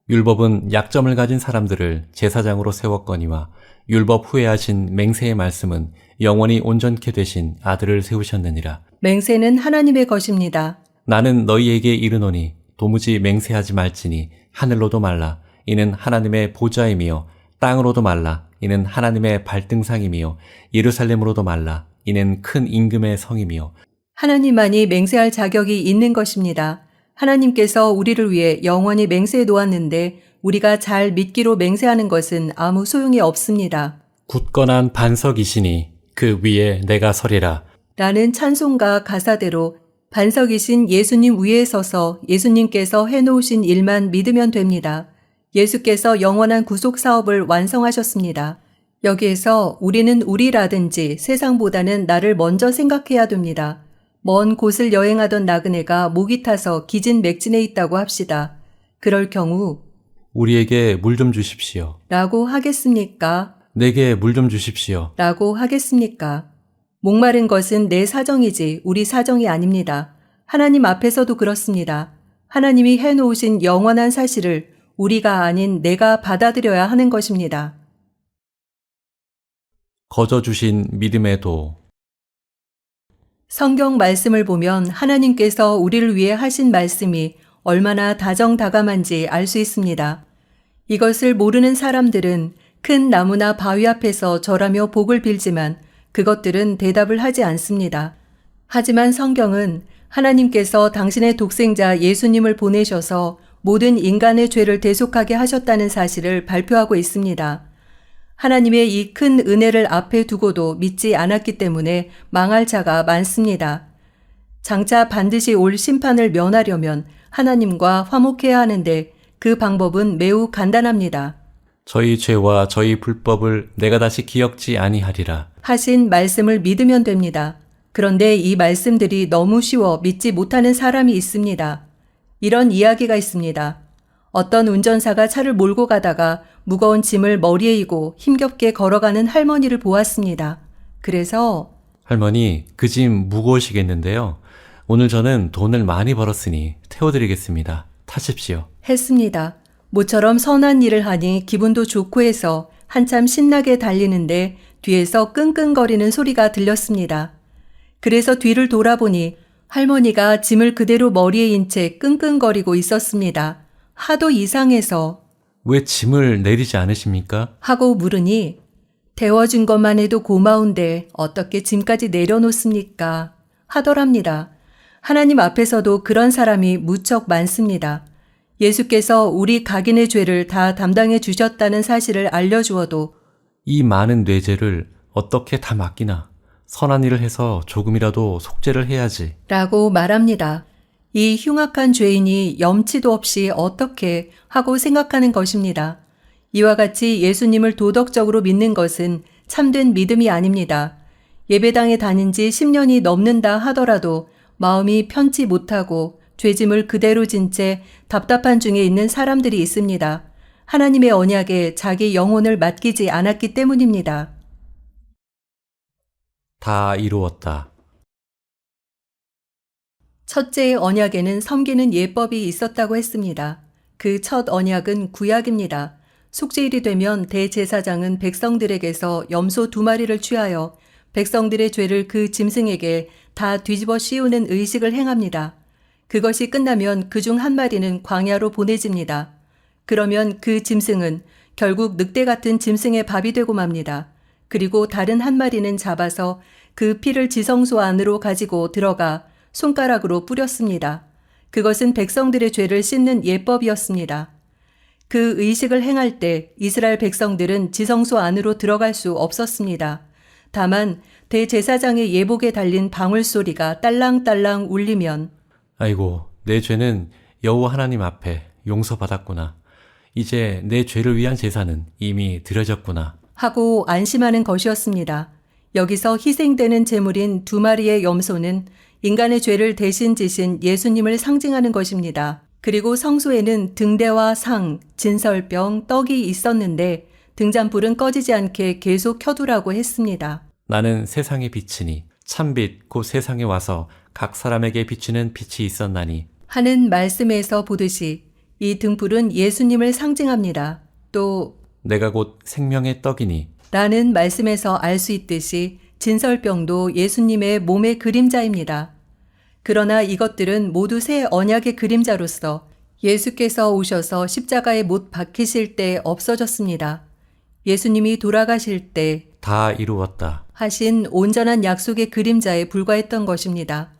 율법은 약점을 가진 사람들을 제사장으로 세웠거니와 율법 후에 하신 맹세의 말씀은 영원히 온전케 되신 아들을 세우셨느니라. 맹세는 하나님의 것입니다. 나는 너희에게 이르노니 도무지 맹세하지 말지니 하늘로도 말라. 이는 하나님의 보좌임이요 땅으로도 말라. 이는 하나님의 발등상임이요 예루살렘으로도 말라. 이는 큰 임금의 성임이요. 하나님만이 맹세할 자격이 있는 것입니다. 하나님께서 우리를 위해 영원히 맹세해 놓았는데 우리가 잘 믿기로 맹세하는 것은 아무 소용이 없습니다. 굳건한 반석이시니 그 위에 내가 서리라. 라는 찬송가 가사대로 반석이신 예수님 위에 서서 예수님께서 해놓으신 일만 믿으면 됩니다. 예수께서 영원한 구속 사업을 완성하셨습니다. 여기에서 우리는 우리라든지 세상보다는 나를 먼저 생각해야 됩니다. 먼 곳을 여행하던 나그네가 목이 타서 기진맥진해 있다고 합시다. 그럴 경우 우리에게 물 좀 주십시오. 라고 하겠습니까? 내게 물 좀 주십시오. 라고 하겠습니까? 목마른 것은 내 사정이지 우리 사정이 아닙니다. 하나님 앞에서도 그렇습니다. 하나님이 해놓으신 영원한 사실을 우리가 아닌 내가 받아들여야 하는 것입니다. 거저 주신 믿음의 도. 성경 말씀을 보면 하나님께서 우리를 위해 하신 말씀이 얼마나 다정다감한지 알 수 있습니다. 이것을 모르는 사람들은 큰 나무나 바위 앞에서 절하며 복을 빌지만 그것들은 대답을 하지 않습니다. 하지만 성경은 하나님께서 당신의 독생자 예수님을 보내셔서 모든 인간의 죄를 대속하게 하셨다는 사실을 발표하고 있습니다. 하나님의 이 큰 은혜를 앞에 두고도 믿지 않았기 때문에 망할 자가 많습니다. 장차 반드시 올 심판을 면하려면 하나님과 화목해야 하는데 그 방법은 매우 간단합니다. 저희 죄와 저희 불법을 내가 다시 기억지 아니하리라. 하신 말씀을 믿으면 됩니다. 그런데 이 말씀들이 너무 쉬워 믿지 못하는 사람이 있습니다. 이런 이야기가 있습니다. 어떤 운전사가 차를 몰고 가다가 무거운 짐을 머리에 이고 힘겹게 걸어가는 할머니를 보았습니다. 그래서 할머니, 그 짐 무거우시겠는데요. 오늘 저는 돈을 많이 벌었으니 태워드리겠습니다. 타십시오. 했습니다. 모처럼 선한 일을 하니 기분도 좋고 해서 한참 신나게 달리는데 뒤에서 끙끙거리는 소리가 들렸습니다. 그래서 뒤를 돌아보니 할머니가 짐을 그대로 머리에 인 채 끙끙거리고 있었습니다. 하도 이상해서 왜 짐을 내리지 않으십니까? 하고 물으니 데워준 것만 해도 고마운데 어떻게 짐까지 내려놓습니까? 하더랍니다. 하나님 앞에서도 그런 사람이 무척 많습니다. 예수께서 우리 각인의 죄를 다 담당해 주셨다는 사실을 알려주어도 이 많은 뇌죄를 어떻게 다 맡기나? 선한 일을 해서 조금이라도 속죄를 해야지. 라고 말합니다. 이 흉악한 죄인이 염치도 없이 어떻게 하고 생각하는 것입니다. 이와 같이 예수님을 도덕적으로 믿는 것은 참된 믿음이 아닙니다. 예배당에 다닌 지 10년이 넘는다 하더라도 마음이 편치 못하고 죄짐을 그대로 진 채 답답한 중에 있는 사람들이 있습니다. 하나님의 언약에 자기 영혼을 맡기지 않았기 때문입니다. 다 이루었다. 첫째의 언약에는 섬기는 예법이 있었다고 했습니다. 그 첫 언약은 구약입니다. 속죄일이 되면 대제사장은 백성들에게서 염소 2마리를 취하여 백성들의 죄를 그 짐승에게 다 뒤집어 씌우는 의식을 행합니다. 그것이 끝나면 그중 1마리는 광야로 보내집니다. 그러면 그 짐승은 결국 늑대 같은 짐승의 밥이 되고 맙니다. 그리고 다른 1마리는 잡아서 그 피를 지성소 안으로 가지고 들어가 손가락으로 뿌렸습니다. 그것은 백성들의 죄를 씻는 예법이었습니다. 그 의식을 행할 때 이스라엘 백성들은 지성소 안으로 들어갈 수 없었습니다. 다만 대제사장의 예복에 달린 방울소리가 딸랑딸랑 울리면 아이고, 내 죄는 여호와 하나님 앞에 용서받았구나. 이제 내 죄를 위한 제사는 이미 드려졌구나. 하고 안심하는 것이었습니다. 여기서 희생되는 제물인 2마리의 염소는 인간의 죄를 대신 지신 예수님을 상징하는 것입니다. 그리고 성소에는 등대와 상, 진설병, 떡이 있었는데 등잔불은 꺼지지 않게 계속 켜두라고 했습니다. 나는 세상의 빛이니 참빛 곧 세상에 와서 각 사람에게 비추는 빛이 있었나니 하는 말씀에서 보듯이 이 등불은 예수님을 상징합니다. 또 내가 곧 생명의 떡이니 라는 말씀에서 알 수 있듯이 진설병도 예수님의 몸의 그림자입니다. 그러나 이것들은 모두 새 언약의 그림자로서 예수께서 오셔서 십자가에 못 박히실 때 없어졌습니다. 예수님이 돌아가실 때 다 이루었다. 하신 온전한 약속의 그림자에 불과했던 것입니다.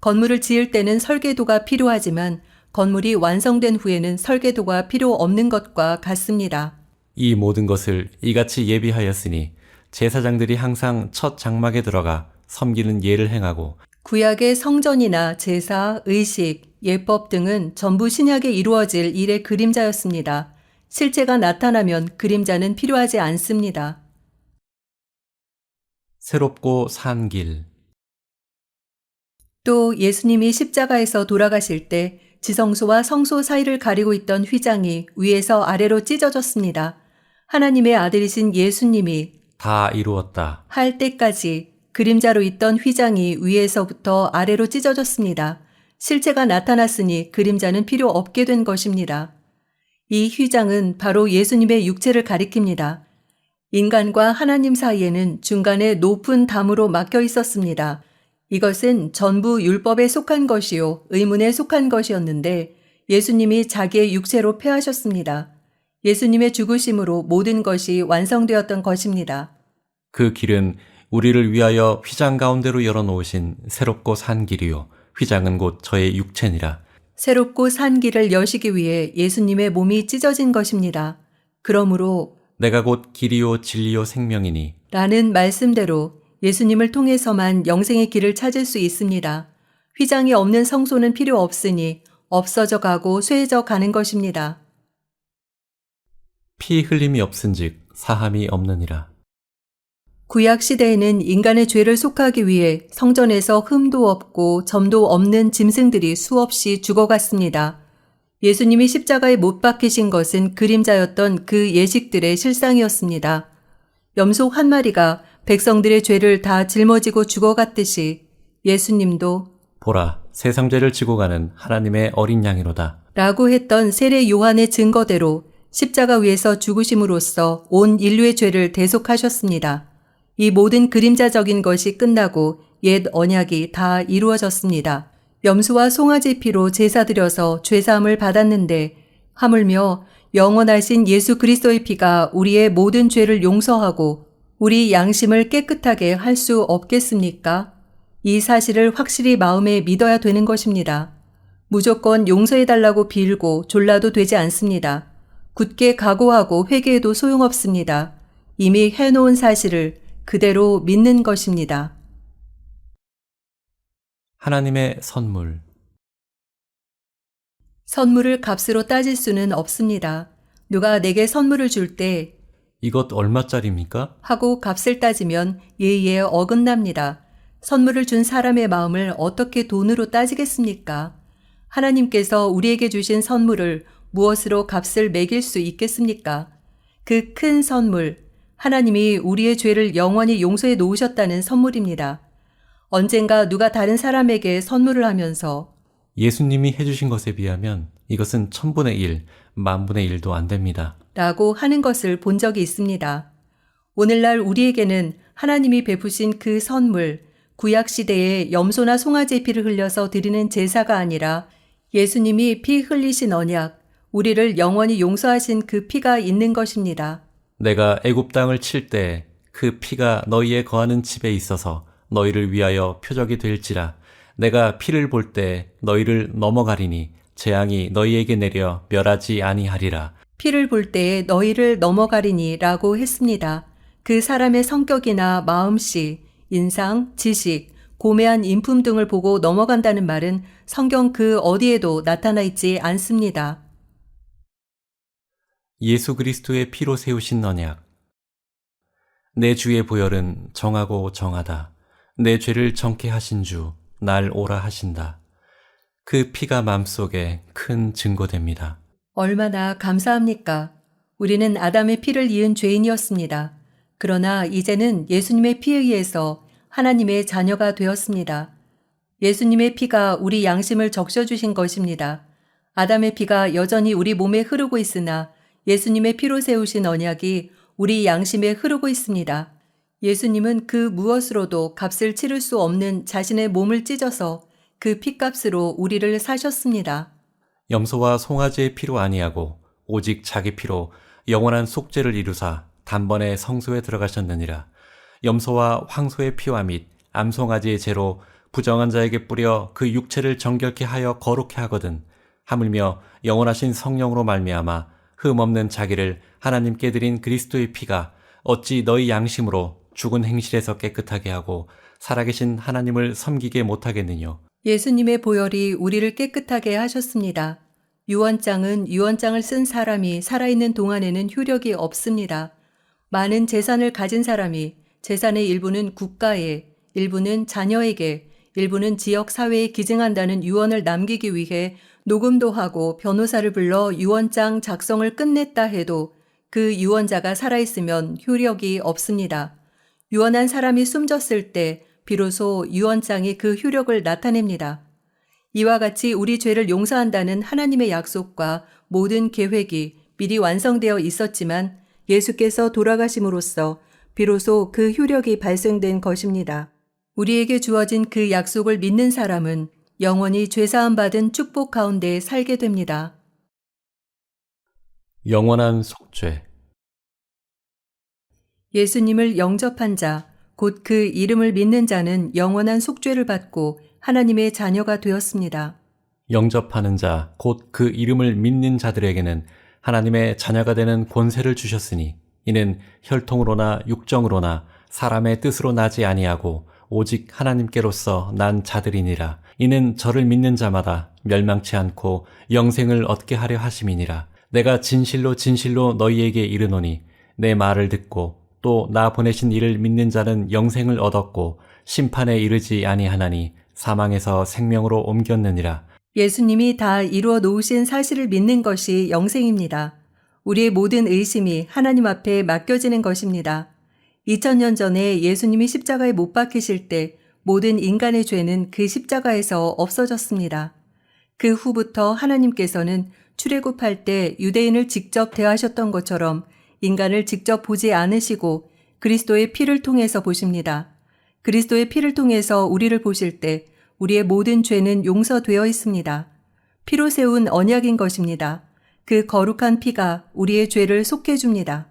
건물을 지을 때는 설계도가 필요하지만 건물이 완성된 후에는 설계도가 필요 없는 것과 같습니다. 이 모든 것을 이같이 예비하였으니 제사장들이 항상 첫 장막에 들어가 섬기는 예를 행하고 구약의 성전이나 제사, 의식, 예법 등은 전부 신약에 이루어질 일의 그림자였습니다. 실체가 나타나면 그림자는 필요하지 않습니다. 새롭고 산 길. 또 예수님이 십자가에서 돌아가실 때 지성소와 성소 사이를 가리고 있던 휘장이 위에서 아래로 찢어졌습니다. 하나님의 아들이신 예수님이 다 이루었다. 할 때까지 그림자로 있던 휘장이 위에서부터 아래로 찢어졌습니다. 실체가 나타났으니 그림자는 필요 없게 된 것입니다. 이 휘장은 바로 예수님의 육체를 가리킵니다. 인간과 하나님 사이에는 중간에 높은 담으로 막혀 있었습니다. 이것은 전부 율법에 속한 것이요 의문에 속한 것이었는데 예수님이 자기의 육체로 패하셨습니다. 예수님의 죽으심으로 모든 것이 완성되었던 것입니다. 그 길은 우리를 위하여 휘장 가운데로 열어놓으신 새롭고 산 길이요 휘장은 곧 저의 육체니라. 새롭고 산 길을 여시기 위해 예수님의 몸이 찢어진 것입니다. 그러므로 내가 곧 길이요 진리요 생명이니 라는 말씀대로 예수님을 통해서만 영생의 길을 찾을 수 있습니다. 휘장이 없는 성소는 필요 없으니 없어져 가고 쇠해져 가는 것입니다. 피 흘림이 없은즉 사함이 없느니라. 구약 시대에는 인간의 죄를 속하기 위해 성전에서 흠도 없고 점도 없는 짐승들이 수없이 죽어갔습니다. 예수님이 십자가에 못 박히신 것은 그림자였던 그 예식들의 실상이었습니다. 염소 한 마리가 백성들의 죄를 다 짊어지고 죽어갔듯이 예수님도 보라 세상 죄를 지고 가는 하나님의 어린 양이로다. 라고 했던 세례 요한의 증거대로 십자가 위에서 죽으심으로써 온 인류의 죄를 대속하셨습니다. 이 모든 그림자적인 것이 끝나고 옛 언약이 다 이루어졌습니다. 염소와 송아지 피로 제사 드려서 죄사함을 받았는데 하물며 영원하신 예수 그리스도의 피가 우리의 모든 죄를 용서하고 우리 양심을 깨끗하게 할 수 없겠습니까? 이 사실을 확실히 마음에 믿어야 되는 것입니다. 무조건 용서해달라고 빌고 졸라도 되지 않습니다. 굳게 각오하고 회개해도 소용없습니다. 이미 해놓은 사실을 그대로 믿는 것입니다. 하나님의 선물. 선물을 값으로 따질 수는 없습니다. 누가 내게 선물을 줄 때 이것 얼마짜리입니까? 하고 값을 따지면 예의에 어긋납니다. 선물을 준 사람의 마음을 어떻게 돈으로 따지겠습니까? 하나님께서 우리에게 주신 선물을 무엇으로 값을 매길 수 있겠습니까? 그 큰 선물, 하나님이 우리의 죄를 영원히 용서해 놓으셨다는 선물입니다. 언젠가 누가 다른 사람에게 선물을 하면서 예수님이 해주신 것에 비하면 이것은 1000분의 1, 10,000분의 1도 안 됩니다. 라고 하는 것을 본 적이 있습니다. 오늘날 우리에게는 하나님이 베푸신 그 선물, 구약시대에 염소나 송아지의 피를 흘려서 드리는 제사가 아니라 예수님이 피 흘리신 언약, 우리를 영원히 용서하신 그 피가 있는 것입니다. 내가 애굽 땅을 칠 때 그 피가 너희의 거하는 집에 있어서 너희를 위하여 표적이 될지라. 내가 피를 볼 때 너희를 넘어가리니 재앙이 너희에게 내려 멸하지 아니하리라. 피를 볼 때에 너희를 넘어가리니 라고 했습니다. 그 사람의 성격이나 마음씨, 인상, 지식, 고매한 인품 등을 보고 넘어간다는 말은 성경 그 어디에도 나타나 있지 않습니다. 예수 그리스도의 피로 세우신 언약. 내 주의 보혈은 정하고 정하다. 내 죄를 정케 하신 주, 날 오라 하신다. 그 피가 맘속에 큰 증거됩니다. 얼마나 감사합니까? 우리는 아담의 피를 이은 죄인이었습니다. 그러나 이제는 예수님의 피에 의해서 하나님의 자녀가 되었습니다. 예수님의 피가 우리 양심을 적셔주신 것입니다. 아담의 피가 여전히 우리 몸에 흐르고 있으나 예수님의 피로 세우신 언약이 우리 양심에 흐르고 있습니다. 예수님은 그 무엇으로도 값을 치를 수 없는 자신의 몸을 찢어서 그 피값으로 우리를 사셨습니다. 염소와 송아지의 피로 아니하고 오직 자기 피로 영원한 속죄를 이루사 단번에 성소에 들어가셨느니라. 염소와 황소의 피와 및 암송아지의 죄로 부정한 자에게 뿌려 그 육체를 정결케 하여 거룩케 하거든. 하물며 영원하신 성령으로 말미암아 흠 없는 자기를 하나님께 드린 그리스도의 피가 어찌 너희 양심으로 죽은 행실에서 깨끗하게 하고 살아계신 하나님을 섬기게 못하겠느뇨. 예수님의 보혈이 우리를 깨끗하게 하셨습니다. 유언장은 유언장을 쓴 사람이 살아있는 동안에는 효력이 없습니다. 많은 재산을 가진 사람이 재산의 일부는 국가에, 일부는 자녀에게, 일부는 지역 사회에 기증한다는 유언을 남기기 위해 녹음도 하고 변호사를 불러 유언장 작성을 끝냈다 해도 그 유언자가 살아있으면 효력이 없습니다. 유언한 사람이 숨졌을 때 비로소 유언장이 그 효력을 나타냅니다. 이와 같이 우리 죄를 용서한다는 하나님의 약속과 모든 계획이 미리 완성되어 있었지만 예수께서 돌아가심으로써 비로소 그 효력이 발생된 것입니다. 우리에게 주어진 그 약속을 믿는 사람은 영원히 죄사함 받은 축복 가운데 살게 됩니다. 영원한 속죄. 예수님을 영접한 자, 곧 그 이름을 믿는 자는 영원한 속죄를 받고 하나님의 자녀가 되었습니다. 영접하는 자, 곧 그 이름을 믿는 자들에게는 하나님의 자녀가 되는 권세를 주셨으니 이는 혈통으로나 육정으로나 사람의 뜻으로 나지 아니하고 오직 하나님께로서 난 자들이니라. 이는 저를 믿는 자마다 멸망치 않고 영생을 얻게 하려 하심이니라. 내가 진실로 진실로 너희에게 이르노니 내 말을 듣고 또 나 보내신 이를 믿는 자는 영생을 얻었고 심판에 이르지 아니하나니 사망에서 생명으로 옮겼느니라. 예수님이 다 이루어 놓으신 사실을 믿는 것이 영생입니다. 우리의 모든 의심이 하나님 앞에 맡겨지는 것입니다. 2000년 전에 예수님이 십자가에 못 박히실 때 모든 인간의 죄는 그 십자가에서 없어졌습니다. 그 후부터 하나님께서는 출애굽할 때 유대인을 직접 대하셨던 것처럼 인간을 직접 보지 않으시고 그리스도의 피를 통해서 보십니다. 그리스도의 피를 통해서 우리를 보실 때 우리의 모든 죄는 용서되어 있습니다. 피로 세운 언약인 것입니다. 그 거룩한 피가 우리의 죄를 속해 줍니다.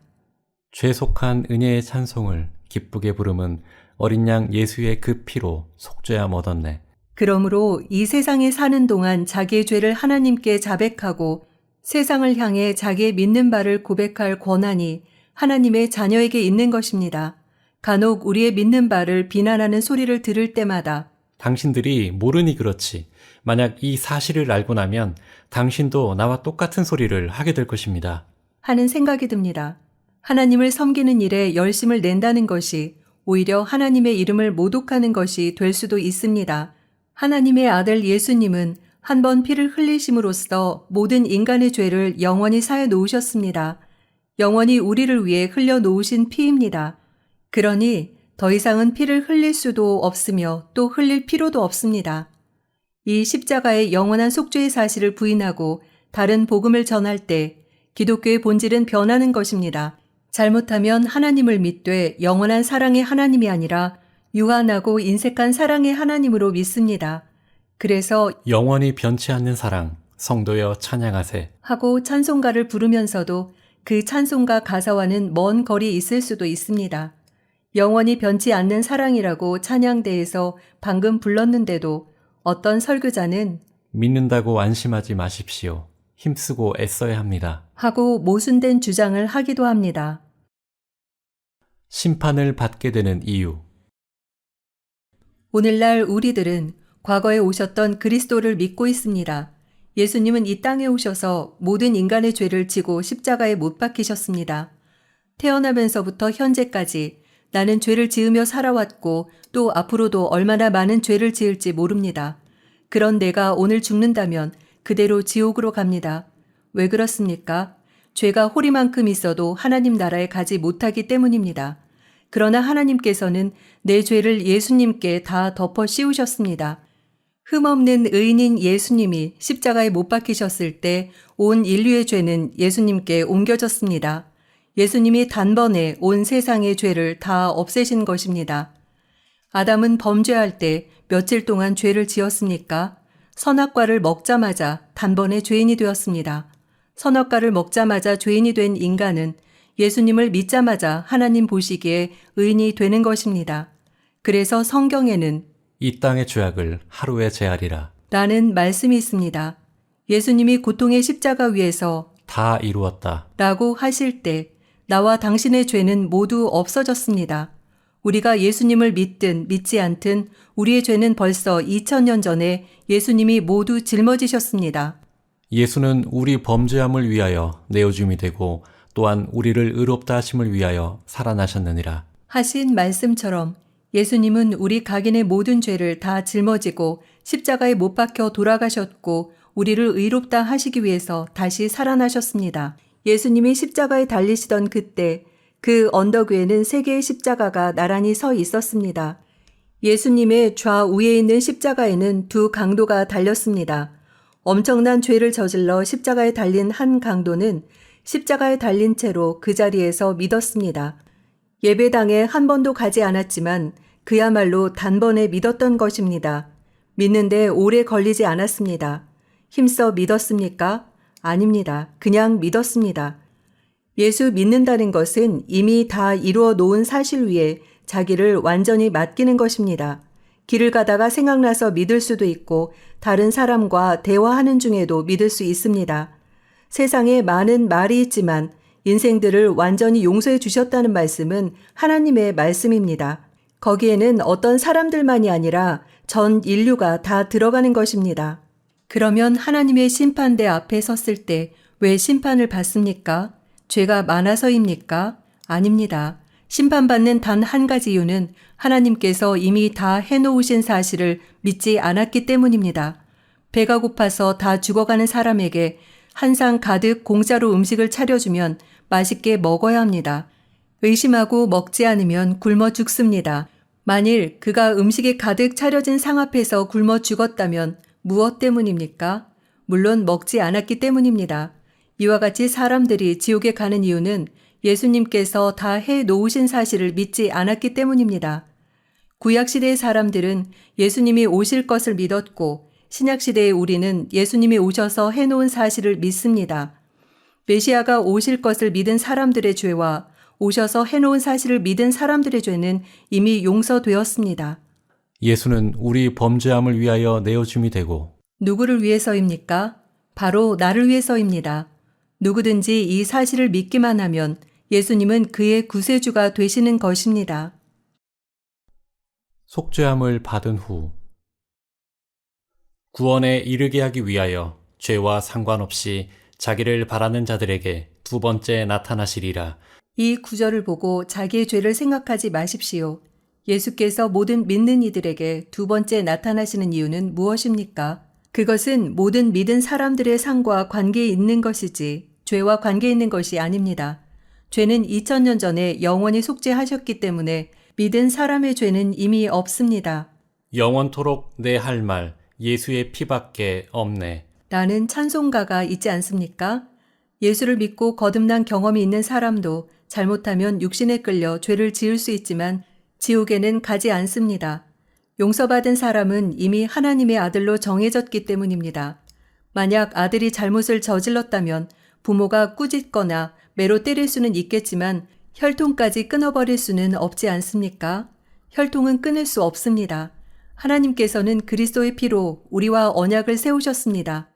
죄속한 은혜의 찬송을 기쁘게 부름은 어린 양 예수의 그 피로 속죄함 얻었네. 그러므로 이 세상에 사는 동안 자기의 죄를 하나님께 자백하고 세상을 향해 자기의 믿는 바를 고백할 권한이 하나님의 자녀에게 있는 것입니다. 간혹 우리의 믿는 바를 비난하는 소리를 들을 때마다 당신들이 모르니 그렇지. 만약 이 사실을 알고 나면 당신도 나와 똑같은 소리를 하게 될 것입니다. 하는 생각이 듭니다. 하나님을 섬기는 일에 열심을 낸다는 것이 오히려 하나님의 이름을 모독하는 것이 될 수도 있습니다. 하나님의 아들 예수님은 한 번 피를 흘리심으로써 모든 인간의 죄를 영원히 사해 놓으셨습니다. 영원히 우리를 위해 흘려 놓으신 피입니다. 그러니 더 이상은 피를 흘릴 수도 없으며 또 흘릴 필요도 없습니다. 이 십자가의 영원한 속죄의 사실을 부인하고 다른 복음을 전할 때 기독교의 본질은 변하는 것입니다. 잘못하면 하나님을 믿되 영원한 사랑의 하나님이 아니라 유한하고 인색한 사랑의 하나님으로 믿습니다. 그래서 영원히 변치 않는 사랑, 성도여 찬양하세. 하고 찬송가를 부르면서도 그 찬송가 가사와는 먼 거리 있을 수도 있습니다. 영원히 변치 않는 사랑이라고 찬양대에서 방금 불렀는데도 어떤 설교자는 믿는다고 안심하지 마십시오. 힘쓰고 애써야 합니다. 하고 모순된 주장을 하기도 합니다. 심판을 받게 되는 이유. 오늘날 우리들은 과거에 오셨던 그리스도를 믿고 있습니다. 예수님은 이 땅에 오셔서 모든 인간의 죄를 지고 십자가에 못 박히셨습니다. 태어나면서부터 현재까지 나는 죄를 지으며 살아왔고 또 앞으로도 얼마나 많은 죄를 지을지 모릅니다. 그런 내가 오늘 죽는다면 그대로 지옥으로 갑니다. 왜 그렇습니까? 죄가 호리만큼 있어도 하나님 나라에 가지 못하기 때문입니다. 그러나 하나님께서는 내 죄를 예수님께 다 덮어 씌우셨습니다. 흠없는 의인인 예수님이 십자가에 못 박히셨을 때 온 인류의 죄는 예수님께 옮겨졌습니다. 예수님이 단번에 온 세상의 죄를 다 없애신 것입니다. 아담은 범죄할 때 며칠 동안 죄를 지었습니까? 선악과를 먹자마자 단번에 죄인이 되었습니다. 선악과를 먹자마자 죄인이 된 인간은 예수님을 믿자마자 하나님 보시기에 의인이 되는 것입니다. 그래서 성경에는 이 땅의 죄악을 하루에 제하리라. 라는 말씀이 있습니다. 예수님이 고통의 십자가 위에서 다 이루었다. 라고 하실 때 나와 당신의 죄는 모두 없어졌습니다. 우리가 예수님을 믿든 믿지 않든 우리의 죄는 벌써 2000년 전에 예수님이 모두 짊어지셨습니다. 예수는 우리 범죄함을 위하여 내어줌이 되고 또한 우리를 의롭다 하심을 위하여 살아나셨느니라. 하신 말씀처럼 예수님은 우리 각인의 모든 죄를 다 짊어지고 십자가에 못 박혀 돌아가셨고 우리를 의롭다 하시기 위해서 다시 살아나셨습니다. 예수님이 십자가에 달리시던 그때 그 언덕 위에는 3개의 십자가가 나란히 서 있었습니다. 예수님의 좌우에 있는 십자가에는 2 강도가 달렸습니다. 엄청난 죄를 저질러 십자가에 달린 한 강도는 십자가에 달린 채로 그 자리에서 믿었습니다. 예배당에 한 번도 가지 않았지만 그야말로 단번에 믿었던 것입니다. 믿는데 오래 걸리지 않았습니다. 힘써 믿었습니까? 아닙니다. 그냥 믿었습니다. 예수 믿는다는 것은 이미 다 이루어 놓은 사실 위에 자기를 완전히 맡기는 것입니다. 길을 가다가 생각나서 믿을 수도 있고 다른 사람과 대화하는 중에도 믿을 수 있습니다. 세상에 많은 말이 있지만 인생들을 완전히 용서해 주셨다는 말씀은 하나님의 말씀입니다. 거기에는 어떤 사람들만이 아니라 전 인류가 다 들어가는 것입니다. 그러면 하나님의 심판대 앞에 섰을 때 왜 심판을 받습니까? 죄가 많아서입니까? 아닙니다. 심판받는 단 한 가지 이유는 하나님께서 이미 다 해놓으신 사실을 믿지 않았기 때문입니다. 배가 고파서 다 죽어가는 사람에게 한 상 가득 공짜로 음식을 차려주면 맛있게 먹어야 합니다. 의심하고 먹지 않으면 굶어 죽습니다. 만일 그가 음식이 가득 차려진 상 앞에서 굶어 죽었다면 무엇 때문입니까? 물론 먹지 않았기 때문입니다. 이와 같이 사람들이 지옥에 가는 이유는 예수님께서 다 해 놓으신 사실을 믿지 않았기 때문입니다. 구약시대의 사람들은 예수님이 오실 것을 믿었고 신약시대의 우리는 예수님이 오셔서 해놓은 사실을 믿습니다. 메시아가 오실 것을 믿은 사람들의 죄와 오셔서 해놓은 사실을 믿은 사람들의 죄는 이미 용서되었습니다. 예수는 우리 범죄함을 위하여 내어줌이 되고 누구를 위해서입니까? 바로 나를 위해서입니다. 누구든지 이 사실을 믿기만 하면 예수님은 그의 구세주가 되시는 것입니다. 속죄함을 받은 후 구원에 이르게 하기 위하여 죄와 상관없이 자기를 바라는 자들에게 2번째 나타나시리라. 이 구절을 보고 자기의 죄를 생각하지 마십시오. 예수께서 모든 믿는 이들에게 2번째 나타나시는 이유는 무엇입니까? 그것은 모든 믿은 사람들의 상과 관계에 있는 것이지 죄와 관계 있는 것이 아닙니다. 죄는 2000년 전에 영원히 속죄하셨기 때문에 믿은 사람의 죄는 이미 없습니다. 영원토록 내 할 말 예수의 피밖에 없네. 라는 찬송가가 있지 않습니까? 예수를 믿고 거듭난 경험이 있는 사람도 잘못하면 육신에 끌려 죄를 지을 수 있지만 지옥에는 가지 않습니다. 용서받은 사람은 이미 하나님의 아들로 정해졌기 때문입니다. 만약 아들이 잘못을 저질렀다면 부모가 꾸짖거나 매로 때릴 수는 있겠지만 혈통까지 끊어버릴 수는 없지 않습니까? 혈통은 끊을 수 없습니다. 하나님께서는 그리스도의 피로 우리와 언약을 세우셨습니다.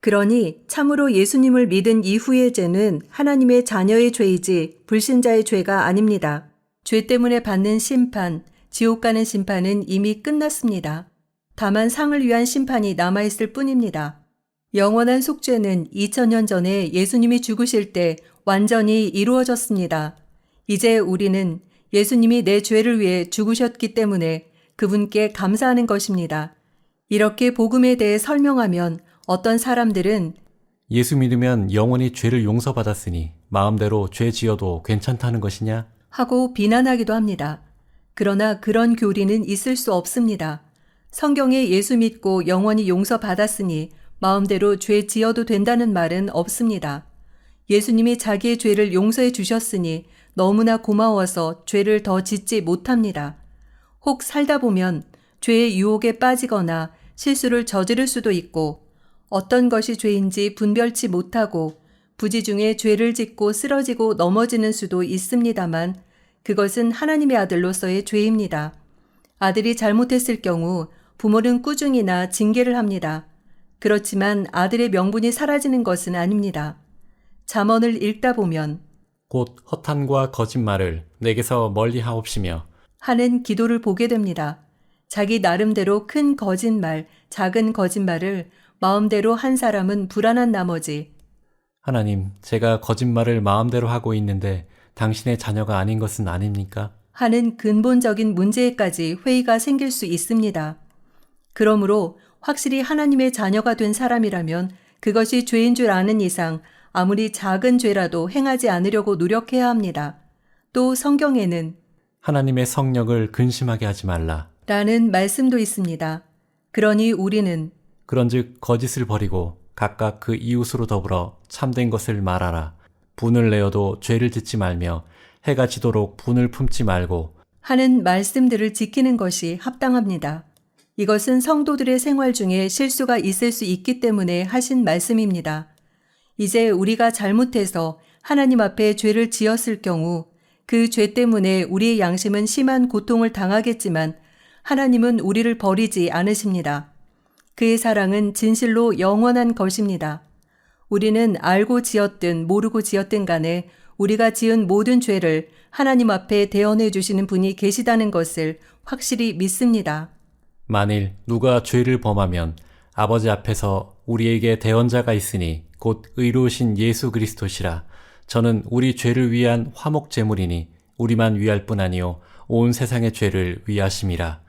그러니 참으로 예수님을 믿은 이후의 죄는 하나님의 자녀의 죄이지 불신자의 죄가 아닙니다. 죄 때문에 받는 심판, 지옥 가는 심판은 이미 끝났습니다. 다만 상을 위한 심판이 남아있을 뿐입니다. 영원한 속죄는 2000년 전에 예수님이 죽으실 때 완전히 이루어졌습니다. 이제 우리는 예수님이 내 죄를 위해 죽으셨기 때문에 그분께 감사하는 것입니다. 이렇게 복음에 대해 설명하면 어떤 사람들은 예수 믿으면 영원히 죄를 용서받았으니 마음대로 죄 지어도 괜찮다는 것이냐? 하고 비난하기도 합니다. 그러나 그런 교리는 있을 수 없습니다. 성경에 예수 믿고 영원히 용서받았으니 마음대로 죄 지어도 된다는 말은 없습니다. 예수님이 자기의 죄를 용서해 주셨으니 너무나 고마워서 죄를 더 짓지 못합니다. 혹 살다 보면 죄의 유혹에 빠지거나 실수를 저지를 수도 있고 어떤 것이 죄인지 분별치 못하고 부지 중에 죄를 짓고 쓰러지고 넘어지는 수도 있습니다만 그것은 하나님의 아들로서의 죄입니다. 아들이 잘못했을 경우 부모는 꾸중이나 징계를 합니다. 그렇지만 아들의 명분이 사라지는 것은 아닙니다. 잠언을 읽다 보면 곧 허탄과 거짓말을 내게서 멀리 하옵시며 하는 기도를 보게 됩니다. 자기 나름대로 큰 거짓말, 작은 거짓말을 마음대로 한 사람은 불안한 나머지 하나님, 제가 거짓말을 마음대로 하고 있는데 당신의 자녀가 아닌 것은 아닙니까? 하는 근본적인 문제에까지 회의가 생길 수 있습니다. 그러므로 확실히 하나님의 자녀가 된 사람이라면 그것이 죄인 줄 아는 이상 아무리 작은 죄라도 행하지 않으려고 노력해야 합니다. 또 성경에는 하나님의 성령을 근심하게 하지 말라. 라는 말씀도 있습니다. 그러니 우리는 그런즉 거짓을 버리고 각각 그 이웃으로 더불어 참된 것을 말하라. 분을 내어도 죄를 짓지 말며 해가 지도록 분을 품지 말고 하는 말씀들을 지키는 것이 합당합니다. 이것은 성도들의 생활 중에 실수가 있을 수 있기 때문에 하신 말씀입니다. 이제 우리가 잘못해서 하나님 앞에 죄를 지었을 경우 그 죄 때문에 우리의 양심은 심한 고통을 당하겠지만 하나님은 우리를 버리지 않으십니다. 그의 사랑은 진실로 영원한 것입니다. 우리는 알고 지었든 모르고 지었든 간에 우리가 지은 모든 죄를 하나님 앞에 대언해 주시는 분이 계시다는 것을 확실히 믿습니다. 만일 누가 죄를 범하면 아버지 앞에서 우리에게 대언자가 있으니 곧 의로우신 예수 그리스도시라. 저는 우리 죄를 위한 화목 제물이니 우리만 위할 뿐 아니요 온 세상의 죄를 위하심이라.